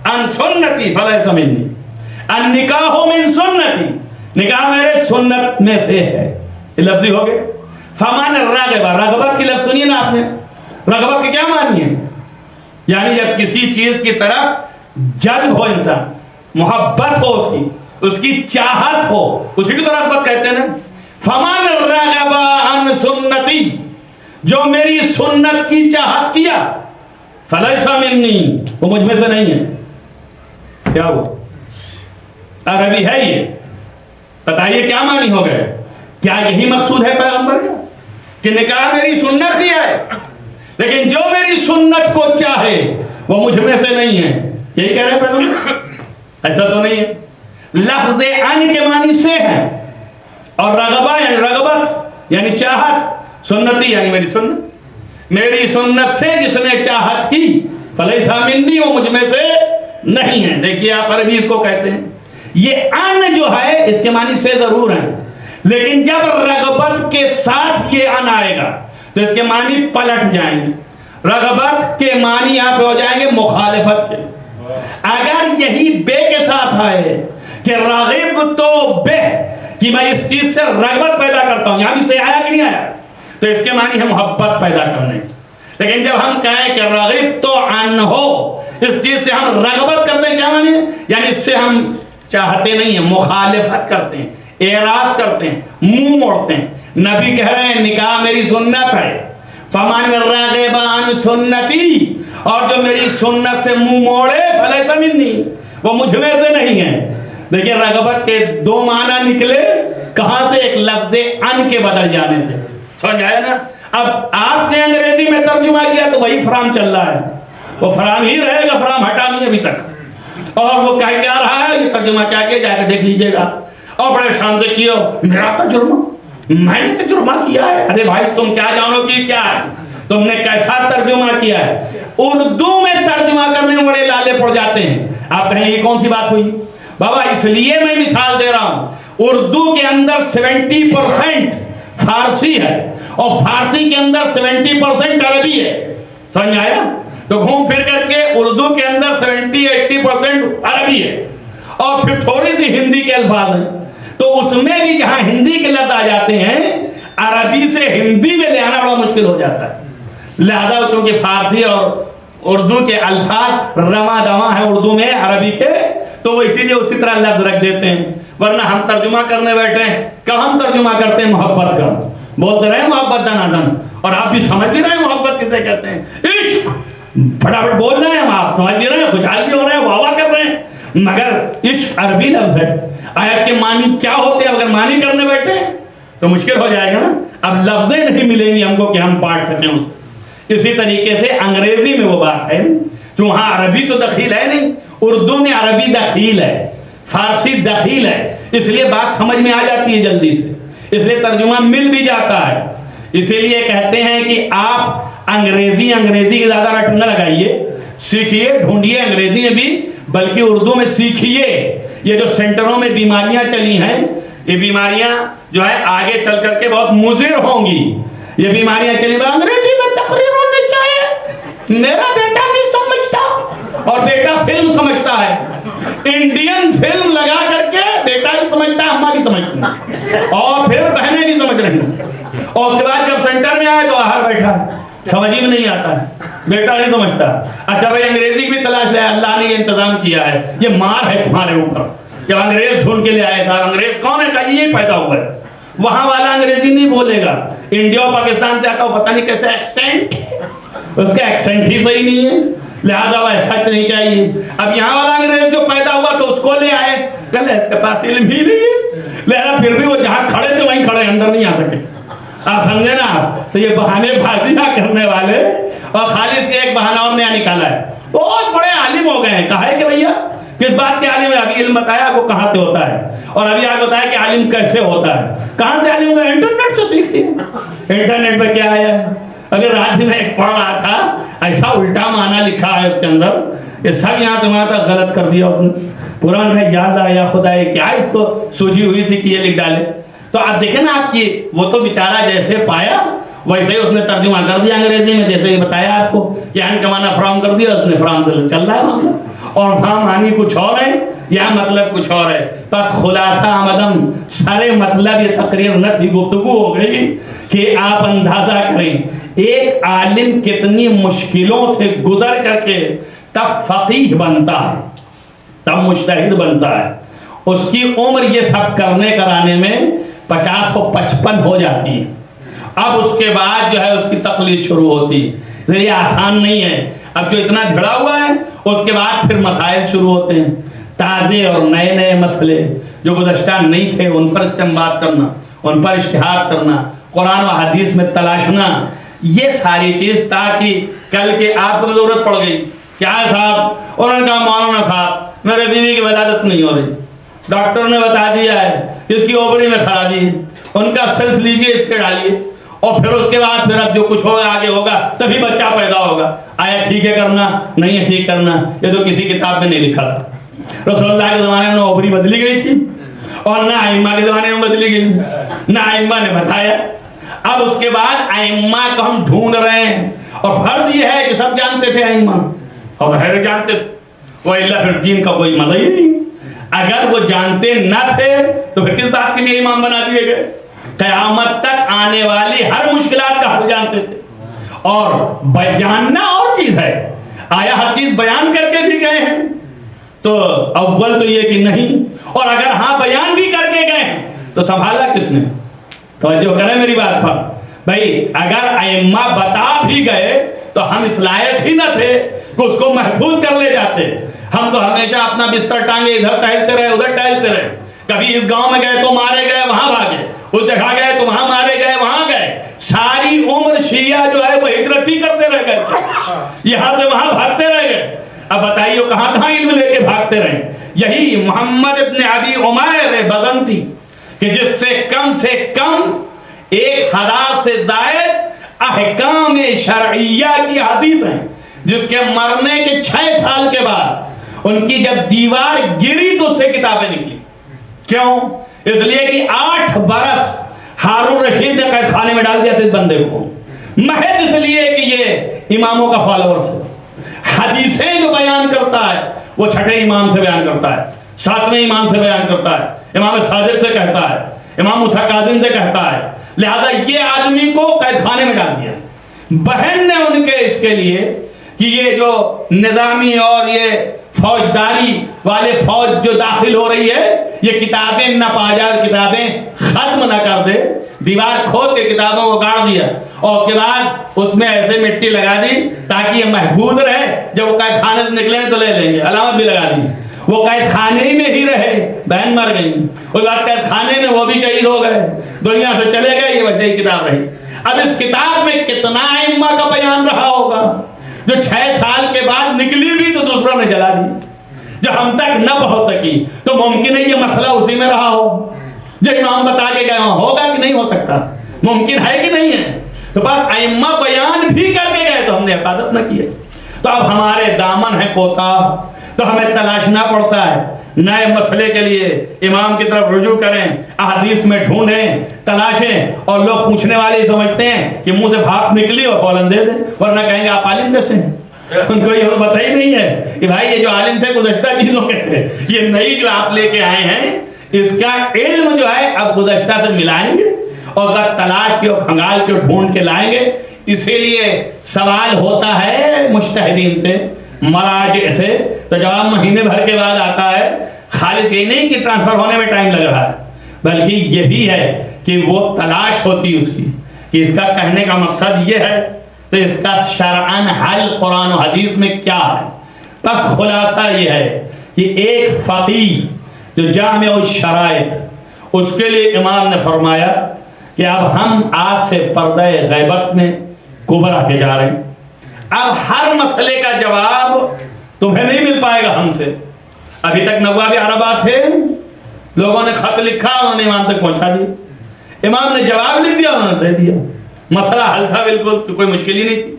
عن سنتی فلیس منی۔ النکاح من سنتی، نکاح میرے سنت میں سے ہے، یہ لفظی ہو گئے۔ فمن رغب، رغبت کی لفظ سنیے نا آپ نے، رغبت کی کیا معنی ہے؟ یعنی جب کسی چیز کی طرف جلب ہو انسان، محبت ہو اس کی چاہت ہو، اسی کی تو رغبت کہتے ہیں نا۔ فمن رغب عن سنتی، جو میری سنت کی چاہت کیا، فلیس منی، وہ مجھ میں سے نہیں ہے۔ کیا ہوا؟ عربی ہے یہ، بتائیے کیا معنی ہو گئے؟ کیا یہی مقصود ہے پیغمبر کا کہ نکاح میری سنت بھی ہے لیکن جو میری سنت کو چاہے وہ مجھ میں سے نہیں ہے؟ یہی کہہ رہے ہیں پیغمبر؟ ایسا تو نہیں ہے۔ لفظ ان کے معنی سے ہے، اور رغبہ یعنی رغبت یعنی چاہت، سنتی یعنی میری سنت، میری سنت سے جس نے چاہت کی فلیس منی، وہ مجھ میں سے نہیں ہے۔ دیکھیے آپ عربی اس کو کہتے ہیں، یہ ان جو ہے اس کے معنی سے ضرور ہیں، لیکن جب رغبت کے ساتھ یہ ان آئے گا تو اس کے معنی پلٹ جائیں گے، رغبت کے معنی یہاں پہ ہو جائیں گے مخالفت کے۔ اگر یہی بے کے ساتھ آئے کہ راغب تو بے، کہ میں اس چیز سے رغبت پیدا کرتا ہوں، یہاں بھی سے آیا کہ نہیں آیا، تو اس کے معنی ہے محبت پیدا کرنے۔ لیکن جب ہم کہیں کہ راغب تو ان ہو، اس چیز سے ہم رغبت کرتے ہیں، کیا معنی ہے؟ یعنی اس سے ہم چاہتے نہیں ہیں، مخالفت کرتے ہیں، اعراض کرتے ہیں، منہ موڑتے ہیں۔ نبی کہہ رہے ہیں نکاح میری سنت ہے، فمن رغب عن سنتی، اور جو میری سنت سے منہ موڑے فلیس منی، وہ مجھ میں سے نہیں ہے۔ دیکھیں رغبت کے دو معنی نکلے کہاں سے؟ ایک لفظ ان کے بدل جانے سے، سمجھ آیا نا؟ اب آپ نے انگریزی میں ترجمہ کیا تو وہی فرام چل رہا ہے، وہ فرام ہی رہے گا، فرام ہٹا نہیں ابھی تک، اور وہ کہہ کیا رہا ہے، یہ ترجمہ کیا کہ جا کے دیکھ لیجئے گا، اور بڑے شان سے کیو میرا ترجمہ، میں نے ترجمہ کیا ہے۔ ارے بھائی تم کیا جانو کہ کیا ہے، تم نے کیسا ترجمہ کیا ہے؟ اردو میں ترجمہ کرنے میں بڑے لالے پڑ جاتے ہیں۔ آپ کہیں یہ کون سی بات ہوئی؟ بابا اس لیے میں مثال دے رہا ہوں، اردو کے اندر 70% فارسی ہے اور فارسی کے اندر 70% عربی ہے، سمجھ آیا؟ تو گھوم پھر کر کے اردو کے اندر 70-80% عربی ہے اور پھر تھوڑی سی ہندی کے الفاظ ہیں. تو اس میں بھی جہاں ہندی کے لفظ آ جاتے ہیں عربی سے ہندی میں لے آنا بڑا مشکل ہو جاتا ہے. لہذا چونکہ فارسی اور اردو کے الفاظ رواں دواں ہیں اردو میں عربی کے، تو وہ اسی لیے اسی طرح لفظ رکھ دیتے ہیں. ورنہ ہم ترجمہ کرنے بیٹھے ہیں، کب ہم ترجمہ کرتے ہیں محبت کا، بولتے رہے محبت دنادن، اور آپ بھی سمجھ بھی رہے ہیں محبت کسے کہتے ہیں. عشق پھٹافٹ بول رہے ہیں ہم، آپ سمجھ بھی رہے ہیں، خوشحال بھی ہو رہے ہیں، واہ واہ کر رہے ہیں، مگر عشق عربی لفظ ہے. آیا اس کے معنی کیا ہوتے ہیں؟ اگر معنی کرنے بیٹھے ہیں تو مشکل ہو جائے گا نا. اب لفظیں نہیں ملیں گی ہم کو کہ ہم پاٹ سکیں اسے. اسی طریقے سے انگریزی میں وہ بات ہے جو وہاں عربی تو دخیل ہے نہیں، اردو میں عربی دخیل ہے، فارسی دخیل ہے، اس لیے بات سمجھ میں آ جاتی ہے جلدی سے، اس لیے ترجمہ مل بھی جاتا ہے. اسی لیے کہتے ہیں کہ آپ انگریزی کی زیادہ رٹ نہ لگائیے، سیکھیے، ڈھونڈیے انگریزی میں بھی، بلکہ اردو میں سیکھیے. یہ جو سینٹروں میں بیماریاں چلی ہیں، یہ بیماریاں جو ہے آگے چل کر کے بہت مضر ہوں گی. یہ بیماریاں چلی انگریزی میں تقریر ہونی چاہیے، میرا بیٹا نہیں سمجھتا، اور بیٹا فلم سمجھتا ہے، انڈین فلم لگا کر کے بیٹا بھی سمجھتا ہے، اماں بھی سمجھتی ہیں، اور پھر بہنیں بھی سمجھ رہی ہیں. اور اس کے بعد جب سینٹر میں آئے تو باہر بیٹھا ہے، سمجھ ہی میں نہیں آتا ہے، بیٹا نہیں سمجھتا. اچھا بھائی انگریزی کی بھی تلاش لے، اللہ نے یہ انتظام کیا ہے، یہ مار ہے تمہارے اوپر. جب انگریز ڈھونڈ کے لے آئے صاحب، انگریز کون ہے؟ کہا یہ پیدا ہوا ہے. وہاں والا انگریزی نہیں بولے گا، انڈیا اور پاکستان سے آتا ہو، پتہ نہیں کیسے ایکسینٹ، اس کا ایکسینٹ ہی صحیح نہیں ہے، لہذا وہ سچ نہیں چاہیے. اب یہاں والا انگریز جو پیدا ہوا تو اس کو لے آئے، کل اس کے پاس علم ہی نہیں ہے، لہذا پھر بھی وہ جہاں کھڑے تھے وہیں کھڑے، اندر نہیں آ سکے. آپ سمجھے نا؟ تو یہ بہانے بازیاں کرنے والے، اور خالص یہ ایک بہانہ اور نیا نکالا ہے. بہت بڑے عالم ہو گئے ہیں. کہا ہے کہ بھیا کس بات کے عالم ہے؟ ابھی علم بتایا وہ کہاں سے ہوتا ہے، اور ابھی آپ بتایا کہ عالم کیسے ہوتا ہے. کہاں سے عالم ہوگا؟ انٹرنیٹ سے سیکھیے. انٹرنیٹ پہ کیا آیا ہے؟ ابھی رات میں ایک پڑھ رہا تھا، ایسا الٹا معنی لکھا ہے اس کے اندر کہ سب یہاں سے وہاں تک غلط کر دیا اس نے. پورا کہا یا اللہ یا خدا، کیا اس کو سوجھی ہوئی تھی کہ یہ لکھ ڈالے. تو آپ دیکھیں نا آپ کی، وہ تو بیچارہ جیسے پایا ویسے ہی اس نے ترجمہ کر دیا انگریزی میں، جیسے ہی بتایا آپ کو کہ ان کا معنی فرام کر دیا، اس نے فرام سے چل رہا ہے معاملہ، اور وہاں معنی کچھ اور ہے، یہاں مطلب کچھ اور ہے. بس خلاصہ آمدم سارے مطلب یہ تقریر نہ تھی، گفتگو ہو گئی کہ آپ اندازہ کریں ایک عالم کتنی مشکلوں سے گزر کر کے تب فقیہ بنتا ہے، تب مجتہد بنتا ہے. اس کی عمر یہ سب کرنے کرانے میں 50 و 55 ہو جاتی ہے. اب اس کے بعد جو ہے اس کی تقلید شروع ہوتی ہے. یہ آسان نہیں ہے. اب جو اتنا بھیڑا ہوا ہے اس کے بعد پھر مسائل شروع ہوتے ہیں، تازے اور نئے نئے مسئلے جو گزشتہ نہیں تھے ان پر استنباط کرنا، ان پر اجتہاد کرنا، قرآن و حدیث میں تلاشنا، یہ ساری چیز. تاکہ کل کے آپ کو ضرورت پڑ گئی، کیا ہے صاحب؟ انہوں نے کہا مولانا صاحب میرے بیوی کی ولادت نہیں ہو رہی، ڈاکٹر نے بتا دیا ہے اس کی اوپری میں خرابی ہے، ان کا سیلس لیجئے، اس کے ڈالیے، اور پھر اس کے بعد پھر اب جو کچھ ہوگا آگے ہوگا تبھی بچہ پیدا ہوگا. آیا ٹھیک ہے کرنا؟ نہیں ہے ٹھیک کرنا، یہ تو کسی کتاب میں نہیں لکھا تھا. رسول اللہ کے زمانے میں اوپری بدلی گئی تھی، اور نہ ائمہ کے زمانے میں بدلی گئی، نہ ائمہ نے بتایا. اب اس کے بعد ائمہ کو ہم ڈھونڈ رہے ہیں، اور فرض یہ ہے کہ سب جانتے تھے ائمہ، اور غیر جانتے تھے، وإلا پھر دین کا کوئی مزہ ہی نہیں. اگر وہ جانتے نہ تھے تو پھر کس بات کے لیے امام بنا دیے گئے؟ قیامت تک آنے والی ہر مشکلات کا حل جانتے تھے. اور جاننا اور چیز ہے، آیا ہر چیز بیان کر کے بھی گئے ہیں؟ تو اول تو یہ کہ نہیں، اور اگر ہاں بیان بھی کر کے گئے ہیں تو سنبھالا کس نے؟ توجہ کریں میری بات پر. بھائی اگر ائمہ بتا بھی گئے تو ہم اس لائق ہی نہ تھے کہ اس کو محفوظ کر لے جاتے. ہم تو ہمیشہ اپنا بستر ٹانگے ادھر ٹہلتے رہے ادھر ٹہلتے رہے. کبھی اس گاؤں میں گئے تو مارے گئے وہاں بھاگے، اس جگہ گئے تو وہاں مارے گئے وہاں گئے. ساری عمر شیعہ جو ہے وہ ہجرت ہی کرتے رہ گئے، یہاں سے وہاں بھاگتے رہ گئے. اب بتائیے کہاں کہاں علم لے کے بھاگتے رہے. یہی محمد ابن ابی عمیر بغنتی کہ جس سے کم 1000 سے زائد احکام شرعیہ کی حدیث ہیں، جس کے مرنے کے 6 سال کے بعد ان کی جب دیوار گری تو اس سے کتابیں نکلی. کیوں؟ اس لیے کہ 8 برس ہارون رشید نے قید خانے میں ڈال دیا تھا اس بندے کو، محض اس لیے کہ یہ اماموں کا فالوورز ہے. حدیثیں جو بیان کرتا ہے وہ چھٹے امام سے بیان کرتا ہے، ساتویں امام سے بیان کرتا ہے، امام صادق سے کہتا ہے، امام موسیٰ کاظم سے کہتا ہے. لہذا یہ آدمی کو قید خانے میں ڈال دیا. بہن نے ان کے اس کے لیے کہ یہ جو نظامی اور یہ فوجداری والے فوج جو داخل ہو رہی ہے یہ کتابیں نہ پاجار کتابیں ختم نہ کر دے، دیوار کھود کے کتابوں کو گاڑ دیا اور اس کے بعد اس میں ایسے مٹی لگا دی تاکہ یہ محفوظ رہے، جب وہ قید خانے سے نکلیں تو لے لیں گے، علامت بھی لگا دی. وہ قید خانے میں ہی رہے، بہن مر گئی، اس بعد قید خانے میں وہ بھی شہید ہو گئے، دنیا سے چلے گئے، یہ ویسے ہی کتاب رہی. اب اس کتاب میں کتنا ائمہ کا بیان رہا ہوگا جو 6 سال کے بعد نکلی بھی تو دوسروں نے جلا دی، جو ہم تک نہ پہنچ سکی. تو ممکن ہے یہ مسئلہ اسی میں رہا ہو جو امام بتا کے گئے ہوں. ہوگا کہ نہیں ہو سکتا؟ ممکن ہے کہ نہیں ہے؟ تو بس ائمہ بیان بھی کر کے گئے تو ہم نے حفاظت نہ کی ہے. تو اب ہمارے دامن ہے کوتاہ، تو ہمیں تلاشنا پڑتا ہے نئے مسئلے کے لیے امام کی طرف رجوع کریں، احادیث میں ڈھونڈیں، تلاشیں. اور لوگ پوچھنے والے سمجھتے ہیں کہ منہ سے بھاپ نکلی اور فوراً دے دیں، ورنہ کہیں گے آپ عالم کیسے ہیں؟ ان کو یہ پتہ ہی نہیں ہے کہ بھائی یہ جو عالم تھے گزشتہ چیزوں کے تھے، یہ نئی جو آپ لے کے آئے ہیں اس کا علم جو ہے اب گزشتہ سے ملائیں گے اور تلاش کے اور کھنگال کے ڈھونڈ کے لائیں گے. اسی لیے سوال ہوتا ہے مجتہدین سے، مراجع سے، تو جواب مہینے بھر کے بعد آتا ہے. خالص یہ نہیں کہ ٹرانسفر ہونے میں ٹائم لگ رہا ہے، بلکہ یہ بھی ہے کہ وہ تلاش ہوتی اس کی کہ اس کا کہنے کا مقصد یہ ہے تو اس کا شرعاً حل قرآن و حدیث میں کیا ہے. بس خلاصہ یہ ہے کہ ایک فقیہ جو جامع الشرائط، اس کے لیے امام نے فرمایا کہ اب ہم آج سے پردہ غیبت میں کبرا کے جا رہے ہیں. اب ہر مسئلے کا جواب تمہیں نہیں مل پائے گا ہم سے. ابھی تک نواب عربات تھے، لوگوں نے خط لکھا، انہوں نے امام تک پہنچا دیا، امام نے جواب لکھ دیا، انہوں نے دے دیا، مسئلہ حل تھا، بالکل کوئی مشکل ہی نہیں تھی.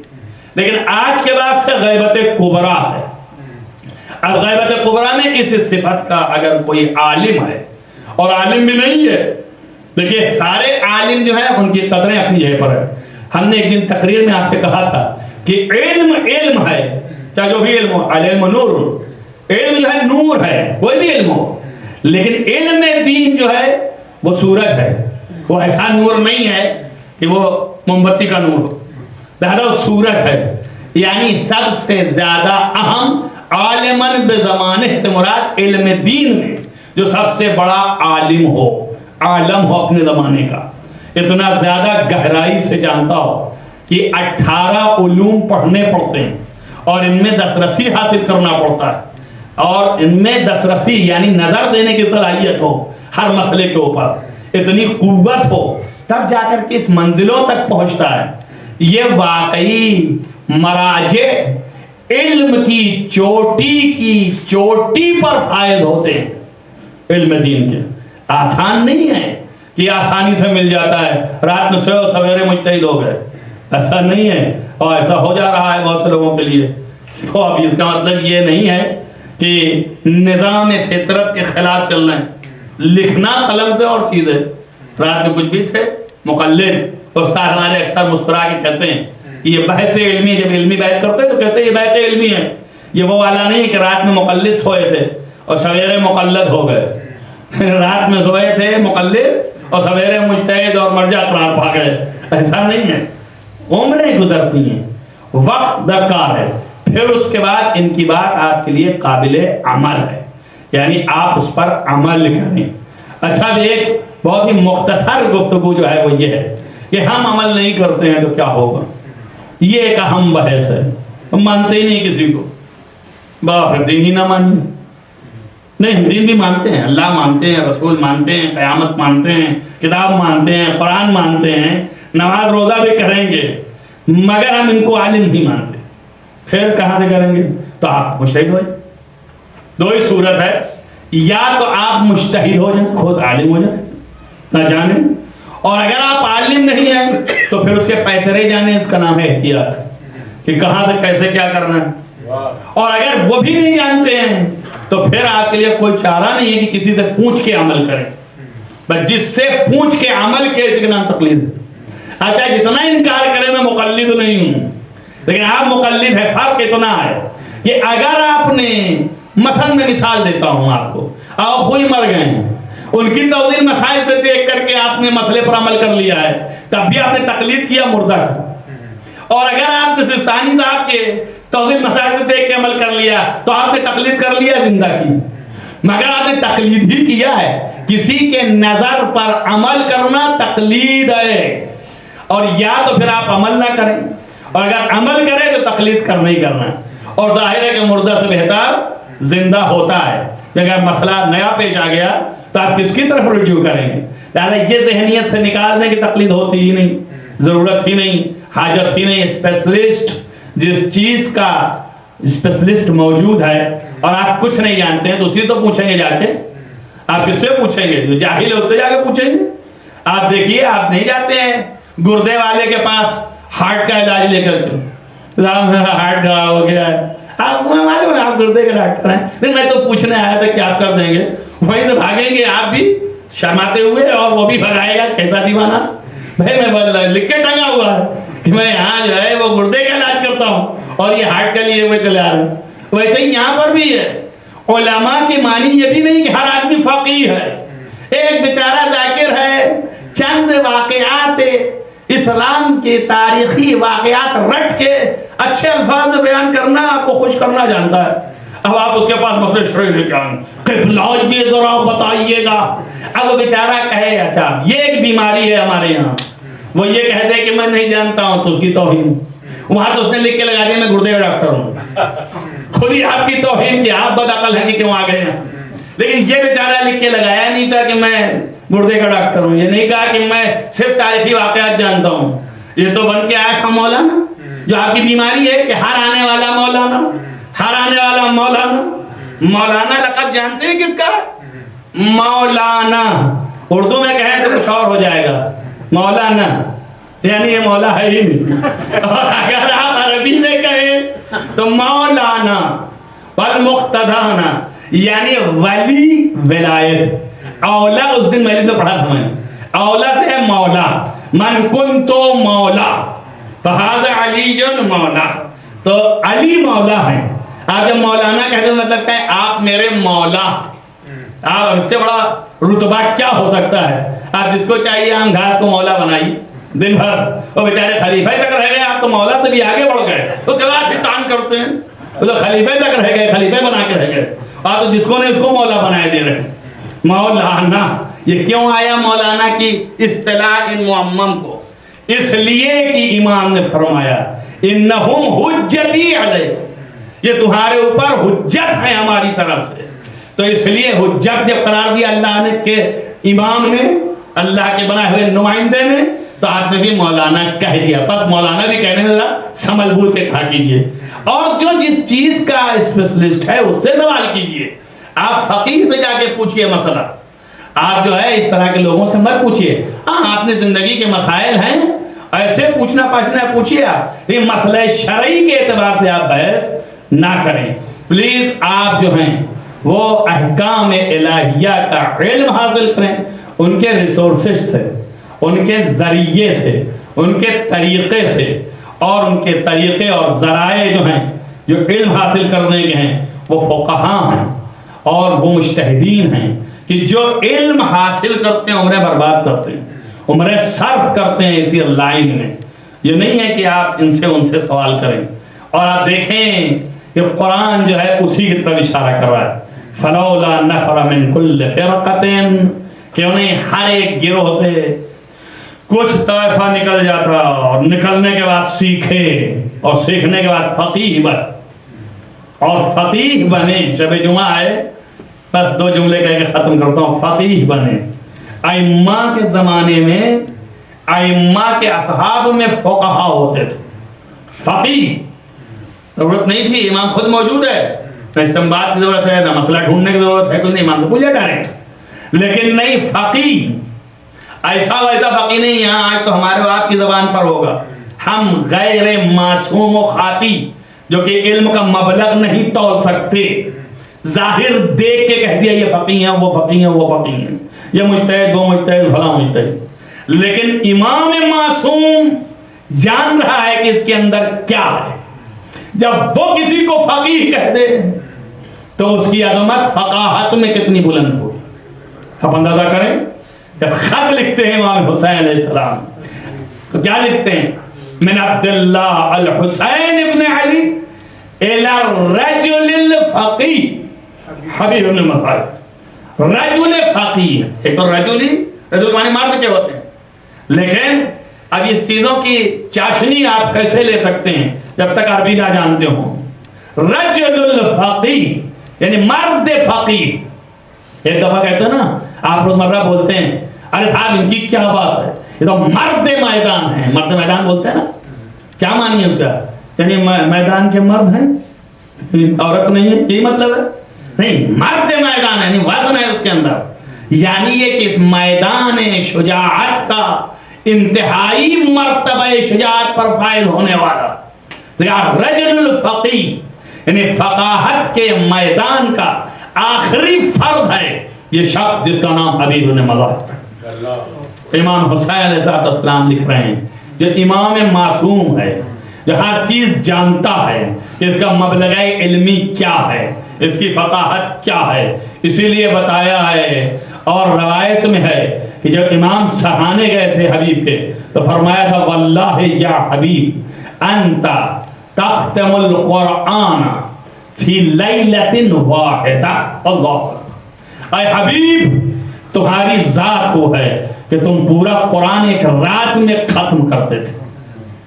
لیکن آج کے بعد سے غیبت کبرا ہے. اب غیبت کبرا میں اس صفت کا اگر کوئی عالم ہے، اور عالم بھی نہیں ہے، دیکھیے سارے عالم جو ہیں ان کی قدریں اپنی جگہ پر ہے. ہم نے ایک دن تقریر میں آپ سے کہا تھا کہ علم علم ہے، چاہے جو بھی علم ہو، علم نور، علم جو ہے نور ہے، کوئی بھی علم ہو. لیکن علم دین جو ہے وہ سورج ہے، وہ ایسا نور نہیں ہے کہ وہ موم بتی کا نور ہو، لہذا وہ سورج ہے. یعنی سب سے زیادہ اہم عالماً بزمانے سے مراد علم دین میں جو سب سے بڑا عالم ہو، عالم ہو اپنے زمانے کا، اتنا زیادہ گہرائی سے جانتا ہو کہ 18 علوم پڑھنے پڑتے ہیں اور ان میں دسترسی حاصل کرنا پڑتا ہے، اور ان میں دسترسی یعنی نظر دینے کی صلاحیت ہو ہر مسئلے کے اوپر، اتنی قوت ہو، تب جا کر کے اس منزلوں تک پہنچتا ہے. یہ واقعی مراجع علم کی چوٹی پر فائز ہوتے ہیں. علم دین کے آسان نہیں ہے کہ آسانی سے مل جاتا ہے، رات میں سوئے سویرے مجتہد ہو گئے، ایسا نہیں ہے، اور ایسا ہو جا رہا ہے بہت سے لوگوں کے لیے. تو اب اس کا مطلب یہ نہیں ہے کہ نظام فطرت کے خلاف چل رہے ہیں. لکھنا قلم سے اور چیز ہے. رات میں کچھ بھی تھے مقلد استاد ہمارے اکثر مسکرا کے کہتے ہیں یہ بحث علمی، جب علمی بحث کرتے ہیں تو کہتے ہیں یہ بحث علمی ہے. یہ وہ والا نہیں ہے کہ رات میں مقلد سوئے تھے اور سویرے مقلد ہو گئے. رات میں سوئے تھے مقلد اور سویرے مجتہد اور مرجع قرار پا گئے، ایسا نہیں ہے. عمریں گزرتی ہیں، وقت درکار ہے، پھر اس کے بعد ان کی بات آپ کے لیے قابل عمل ہے، یعنی آپ اس پر عمل کریں. اچھا ایک بہت ہی مختصر گفتگو جو ہے وہ یہ ہے کہ ہم عمل نہیں کرتے ہیں تو کیا ہوگا. یہ ایک اہم بحث ہے. ہم مانتے ہی نہیں کسی کو، پھر دین ہی نہ مانیے. نہیں، ہم دین بھی مانتے ہیں، اللہ مانتے ہیں، رسول مانتے ہیں، قیامت مانتے ہیں، کتاب مانتے ہیں، قرآن مانتے ہیں، نماز روزہ بھی کریں گے، مگر ہم ان کو عالم نہیں مانتے. پھر کہاں سے کریں گے؟ تو آپ مجتہد ہو جائیں. دو ہی صورت ہے، یا تو آپ مجتہد ہو جائیں، خود عالم ہو جائیں، نہ جانیں، اور اگر آپ عالم نہیں ہیں تو پھر اس کے پیترے جانیں. اس کا نام ہے احتیاط، کہ کہاں سے کیسے کیا کرنا ہے. اور اگر وہ بھی نہیں جانتے ہیں تو پھر آپ کے لیے کوئی چارہ نہیں ہے کہ کسی سے پوچھ کے عمل کریں. بس جس سے پوچھ کے عمل کیا، اس کا نام تقلید ہے. اچھا جتنا انکار کرے میں مقلد نہیں ہوں، لیکن آپ مقلد ہے، فرق اتنا ہے کہ اگر آپ نے مثلا میں مثال دیتا ہوں آپ کو، اور کوئی مر گئے ہیں، ان کی توضیح مسائل سے دیکھ کر کے آپ نے مسئلے پر عمل کر لیا ہے، تب بھی آپ نے تقلید کیا مردہ کی۔ اور اگر آپ سستانی صاحب کے توضیح مسائل سے دیکھ کے عمل کر لیا تو آپ نے تقلید کر لیا زندہ کی، مگر آپ نے تقلید ہی کیا ہے۔ کسی کے نظر پر عمل کرنا تقلید ہے، اور یا تو پھر آپ عمل نہ کریں، اور اگر عمل کریں تو تقلید کرنا ہی کرنا، اور ظاہر ہے کہ مردہ سے بہتر زندہ ہوتا ہے۔ اگر مسئلہ نیا پیش آ گیا تو آپ کس کی طرف رجوع کریں گے؟ لہذا یہ ذہنیت سے نکال دیں کہ تقلید ہوتی ہی نہیں، ضرورت ہی نہیں، حاجت ہی نہیں۔ اسپیشلسٹ، جس چیز کا اسپیشلسٹ موجود ہے اور آپ کچھ نہیں جانتے ہیں تو اسی تو پوچھیں گے جا کے۔ آپ کس سے پوچھیں گے؟ جو جاہل ہے اس سے جا کے پوچھیں گے۔ آپ دیکھیے، آپ نہیں جاتے ہیں گردے والے کے پاس ہارٹ کا علاج لے کر کے، ہارٹ خراب ہو گیا ہے، آپ معلوم ہے آپ گردے کے ڈاکٹر ہیں، نہیں میں تو پوچھنے آیا تھا کہ آپ کر دیں گے، وہیں سے بھاگیں گے آپ بھی شرماتے ہوئے، اور وہ بھی بھگائے گا کیسا دیوانہ۔ بھائی میں لکھ کے ٹنگا ہوا ہے کہ میں یہاں جو ہے وہ گردے کا علاج کرتا ہوں اور یہ ہارٹ کا لیے ہوئے چلے آ رہے ہیں۔ ویسے ہی یہاں پر بھی ہے، علماء کی معنی یہ بھی نہیں کہ ہر آدمی فقیہ ہے۔ ایک بیچارہ ذاکر ہے، چند واقعات اسلام کے تاریخی واقعات رٹ کے اچھے الفاظ میں بیان کرنا آپ کو خوش کرنا جانتا ہے۔ اب آپ اس کے پاس مسئلہ شرعی لے کے آئیں، قبلہ یہ ذرا بتائیے گا۔ اب وہ بیچارہ کہے اچھا یہ ایک بیماری ہے ہمارے یہاں، وہ یہ کہہ دے کہ میں نہیں جانتا ہوں تو اس کی توہین، وہاں تو اس نے لکھ کے لگا دیا میں گردے کا ڈاکٹر ہوں، خود ہی آپ کی توہین کہ آپ بد عقل ہیں کہ کیوں آ گئے ہیں۔ لیکن یہ بیچارہ لکھ کے لگایا نہیں تھا کہ میں گردے کا ڈاکٹر ہوں، یہ نہیں کہا کہ میں صرف تاریخی واقعات جانتا ہوں، یہ تو بن کے آیا تھا مولانا۔ جو آپ کی بیماری ہے کہ ہر آنے والا مولانا، ہر آنے والا مولانا۔ مولانا لقب جانتے ہیں کس کا؟ مولانا اردو میں کہیں تو کچھ اور ہو جائے گا، مولانا یعنی یہ مولا ہے ہی نہیں، اور اگر آپ عربی میں کہیں تو مولانا والمقتدانا یعنی ولی ولایت۔ اولا اس دن میں نے پڑھا تھا، میں اولا سے ہے مولا، من کنتو مولا فہذا علی مولا، تو علی مولا ہے۔ آپ جب مولانا کہتے ہیں مطلب کہ آپ میرے مولا، آپ اس سے بڑا رتبہ کیا ہو سکتا ہے؟ آپ جس کو چاہیے آم گھاس کو مولا بنائی دن بھر، وہ بیچارے خلیفہ تک رہ گئے، آپ تو مولا سے بھی آگے بڑھ گئے، تو جواب بھی تان کرتے ہیں، وہ تو خلیفہ تک رہ گئے، خلیفہ بنا کے رہ گئے، آپ تو جس کو نہیں اس کو مولا بنائے دے رہے ہیں۔ مولانا یہ کیوں آیا مولانا کی اصطلاح ان معمم کو؟ اس لیے کہ امام نے فرمایا انہم حجتی علیہ، یہ تمہارے اوپر حجت ہے ہماری طرف سے، تو اس لیے حجت جب قرار دیا اللہ نے کہ امام نے، اللہ کے بنائے ہوئے نمائندے نے، تو آپ نے بھی مولانا کہہ دیا، بس مولانا بھی کہنے ذرا سنبھل بول کے کہا کیجئے، اور جو جس چیز کا اسپیشلسٹ ہے اس سے سوال کیجئے۔ آپ فقیہ سے جا کے پوچھئے مسئلہ، آپ جو ہے اس طرح کے لوگوں سے مت پوچھئے۔ ہاں آپ نے زندگی کے مسائل ہیں ایسے پوچھنا پاچھنا پوچھئے آپ، یہ مسئلہ شرعی کے اعتبار سے آپ بحث نہ کریں پلیز۔ آپ جو ہیں وہ احکام الہیہ کا علم حاصل کریں، ان کے ریسورسز سے، ان کے ذریعے سے، ان کے طریقے سے، اور ان کے طریقے اور ذرائع جو ہیں جو علم حاصل کرنے کے ہیں وہ فقہاء ہیں اور وہ مجتہدین ہیں کہ جو علم حاصل کرتے ہیں عمریں برباد کرتے ہیں، عمریں صرف کرتے ہیں اسی لائن میں۔ یہ نہیں ہے کہ آپ ان سے سوال کریں، اور آپ دیکھیں کہ قرآن جو ہے اسی کی طرف اشارہ کر رہا ہے، فلولا نفر من کل فرقۃ، کہ انہیں ہر ایک گروہ سے کچھ طائفہ نکل جاتا، اور نکلنے کے بعد سیکھے، اور سیکھنے کے بعد فقیہ بن، اور فقیہ بنے۔ شب جمعہ ہے، بس 2 جملے کہہ کے ختم کرتا ہوں، فقیہ بنے۔ ائمہ کے زمانے میں، ائمہ کے اصحاب میں فقہا ہوتے تھے، فقیہ ضرورت نہیں تھی، امام خود موجود ہے، نہ استنباط کی ضرورت ہے، نہ مسئلہ ڈھونڈنے کی ضرورت ہے، کوئی نہیں، امام سے پوچھا ڈائریکٹ۔ لیکن نہیں، فقیہ ایسا ویسا فقیہ نہیں، یہاں آج تو ہمارے و آپ کی زبان پر ہوگا، ہم غیر معصوم و خاطی جو کہ علم کا مبلغ نہیں تول سکتے، ظاہر دیکھ کے کہہ دیا یہ فقیہ ہیں، وہ فقیہ ہیں، وہ فقیہ ہیں، یہ مجتہد، وہ مجتہد، فلاں مجتہد۔ لیکن امام معصوم جان رہا ہے کہ اس کے اندر کیا ہے، جب وہ کسی کو فقیہ کہہ دے تو اس کی عظمت فقاہت میں کتنی بلند ہو. آپ اندازہ کریں جب خط لکھتے ہیں امام حسین علیہ السلام تو کیا لکھتے ہیں؟ من عبداللہ الحسین ابن علی الى الرجل الفقیہ حبیب ابن مظاہر. رجل فقیہ، ایک تو رجل معنی مرد کے ہوتے ہیں، لیکن اب اس چیزوں کی چاشنی آپ کیسے لے سکتے ہیں جب تک عربی نہ جانتے ہوں. رجل الفقیہ یعنی مرد فقیہ. ایک دفعہ کہتے ہیں نا، آپ روزمرہ بولتے ہیں ارے صاحب ان کی کیا بات ہے، یہ تو مرد میدان ہے. مرد میدان بولتے ہیں نا، کیا معنی ہے اس کا؟ یعنی میدان کے مرد ہیں، عورت نہیں ہے، یہی مطلب ہے؟ نہیں، مرد میدان ہے، یعنی وزن ہے اس کے اندر. یعنی یہ کہ اس میدان شجاعت کا انتہائی مرتبہ شجاعت پر فائز ہونے والا رجل الفقیہ یعنی فقاہت کے میدان کا آخری فرد ہے یہ شخص جس کا نام حبیب بن مظاہر. امام حسین علیہ السلام لکھ رہے ہیں جو امام معصوم ہے، جو ہر چیز جانتا ہے، اس کا مبلغ علمی کیا ہے، اس کی فقاہت کیا ہے، اسی لیے بتایا ہے. اور روایت میں ہے کہ جب امام سرانے گئے تھے حبیب کے تو فرمایا تھا واللہ یا حبیب انت تختم القرآن فی لیلۃ واحدہ. اللہ، اے حبیب تمہاری ذات وہ ہے کہ تم پورا قرآن ایک رات میں ختم کرتے تھے.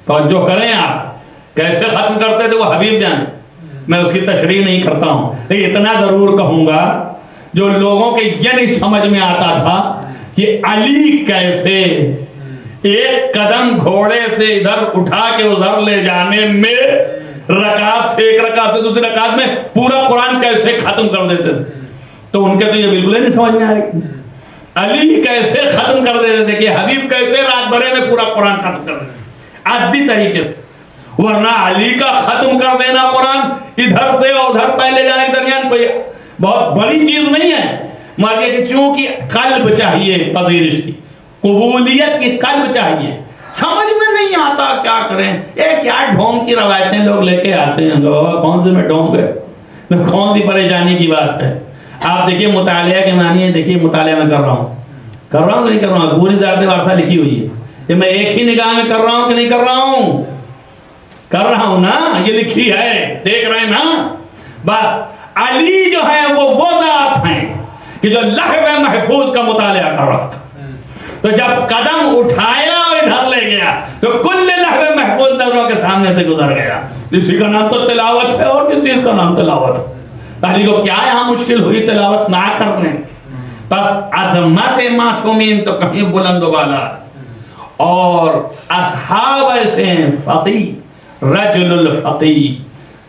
توجہ کریں آپ کیسے ختم کرتے تھے وہ حبیب جانے، میں اس کی تشریح نہیں کرتا ہوں، لیکن اتنا ضرور کہوں گا جو لوگوں کے یہ نہیں سمجھ میں آتا تھا کہ علی کیسے ایک قدم گھوڑے سے ادھر اٹھا کے ادھر لے جانے میں رکعت سے ایک رکعت سے دوسری رکعت میں پورا قرآن کیسے ختم کر دیتے تھے. تو ان کے تو یہ بالکل ہی نہیں سمجھ میں آ رہی علی کیسے ختم کر دیتے تھے کہ حبیب کیسے رات بھرے میں پورا قرآن ختم کر دیتے عادی طریقے سے. ورنہ علی کا ختم کر دینا قرآن ادھر سے اور ادھر پہلے جانے کے درمیان کوئی بہت بڑی چیز نہیں ہے، مگر کہ چونکہ قلب چاہیے پذیرش کی، قبولیت کی قلب چاہیے. سمجھ میں نہیں آتا کیا کریں، یہ کیا ڈھونگ کی روایتیں لوگ لے کے آتے ہیں. بابا کون سے میں ڈھونگ ہے، کون سی پریشانی کی بات ہے. آپ دیکھیے مطالعہ کے معنی ہے، دیکھیے مطالعہ میں کر رہا ہوں کہ نہیں کر رہا ہوں، پوری ذات وارثہ لکھی ہوئی ہے. یہ میں ایک ہی نگاہ میں کر رہا ہوں کہ نہیں کر رہا ہوں؟ کر رہا ہوں نا، یہ لکھی ہے، دیکھ رہے ہیں نا. بس علی جو ہے وہ ذات ہیں کہ جو لوح محفوظ کا مطالعہ کر رہا تھا، تو جب قدم اٹھایا اور ادھر لے گیا تو کل لوح محفوظ نظروں کے سامنے سے گزر گیا. اسی کا نام تو تلاوت ہے، اور کس چیز کا نام تلاوت ہے؟ علی کو کیا یہاں مشکل ہوئی تلاوت نہ کرنے؟ بس عظمت معصومین تو کہیں بلند و بالا، اور اصحاب ایسے ہیں فقیہ، رجل الفقیہ.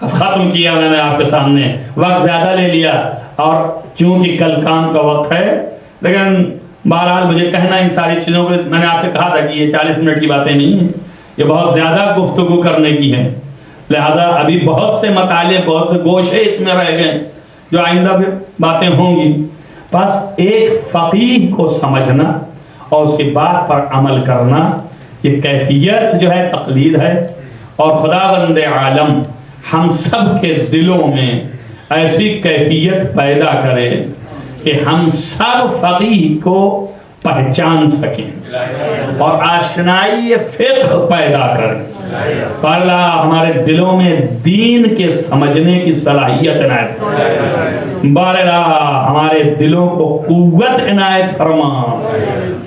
بس ختم کیا میں نے آپ کے سامنے، وقت زیادہ لے لیا اور چونکہ کل کام کا وقت ہے، لیکن بہرحال مجھے کہنا ان ساری چیزوں کو، میں نے آپ سے کہا تھا کہ یہ 40 منٹ کی باتیں نہیں ہیں، یہ بہت زیادہ گفتگو کرنے کی ہیں. لہذا ابھی بہت سے مطالعے، بہت سے گوشے اس میں رہ گئے جو آئندہ بھی باتیں ہوں گی. بس ایک فقیہ کو سمجھنا اور اس کی بات پر عمل کرنا، یہ کیفیت جو ہے تقلید ہے. اور خداوند عالم ہم سب کے دلوں میں ایسی کیفیت پیدا کرے کہ ہم سب فقیہ کو پہچان سکیں اور آشنائی فقہ پیدا کریں. اللہ ہمارے دلوں میں دین کے سمجھنے کی صلاحیت عنایت فرما. اللہ ہمارے دلوں کو قوت عنایت فرما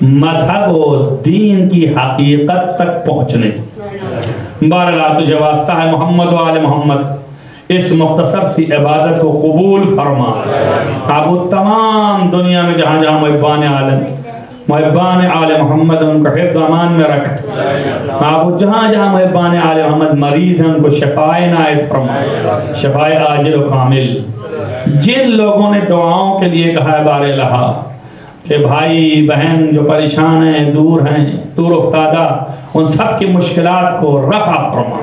مذہب و دین کی حقیقت تک پہنچنے کی. اللہ تجھے واسطہ ہے محمد و آل محمد اس مختصر سی عبادت کو قبول فرما. آپ تمام دنیا میں جہاں جہاں محبان عالم، محبان آل محمد ان کو حفظ امان میں رکھ. آپ جہاں جہاں محبان آل محمد مریض ہیں ان کو شفاء عنایت فرما، شفاء عاجل و کامل. جن لوگوں نے دعاؤں کے لیے کہا ہے بار الہا کہ بھائی بہن جو پریشان ہیں، دور افتادہ، ان سب کی مشکلات کو رفع فرما۔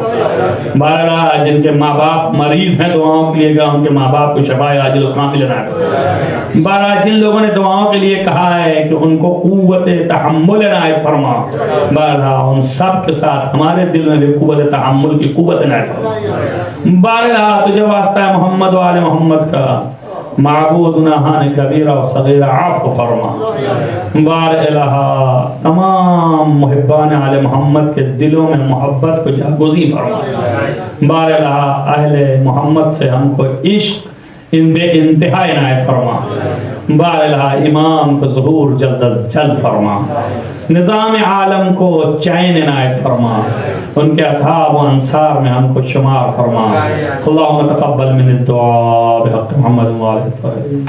بہرحال جن کے ماں باپ مریض ہیں دعاؤں کے لیے گا، ان کے ماں باپ کو شفاء عاجل و کامل عنایت فرما۔ بہرحال جن لوگوں نے دعاؤں کے لیے کہا ہے کہ ان کو قوت تحمل عنایت فرما، بہرحال ان سب کے ساتھ ہمارے دل میں بھی قوت تحمل کی قوت عنایت فرما۔ بہرحال تجھے واسطہ ہے محمد و آل محمد کا، معبود گناہان کبیرہ و صغیرہ عفو فرما۔ بار الہا تمام محبان آل محمد کے دلوں میں محبت کو جاگزی فرما۔ بار الہا اہل محمد سے ہم کو عشق ان بے انتہا عنایت فرما۔ بار الہا امام کو ظہور جلد از جلد فرما، نظام عالم کو چین عنایت فرما، ان کے اصحاب و انصار میں ہم کو شمار فرما۔ اللہم تقبل من الدعاء بحق محمد و آلہ الطاہرین۔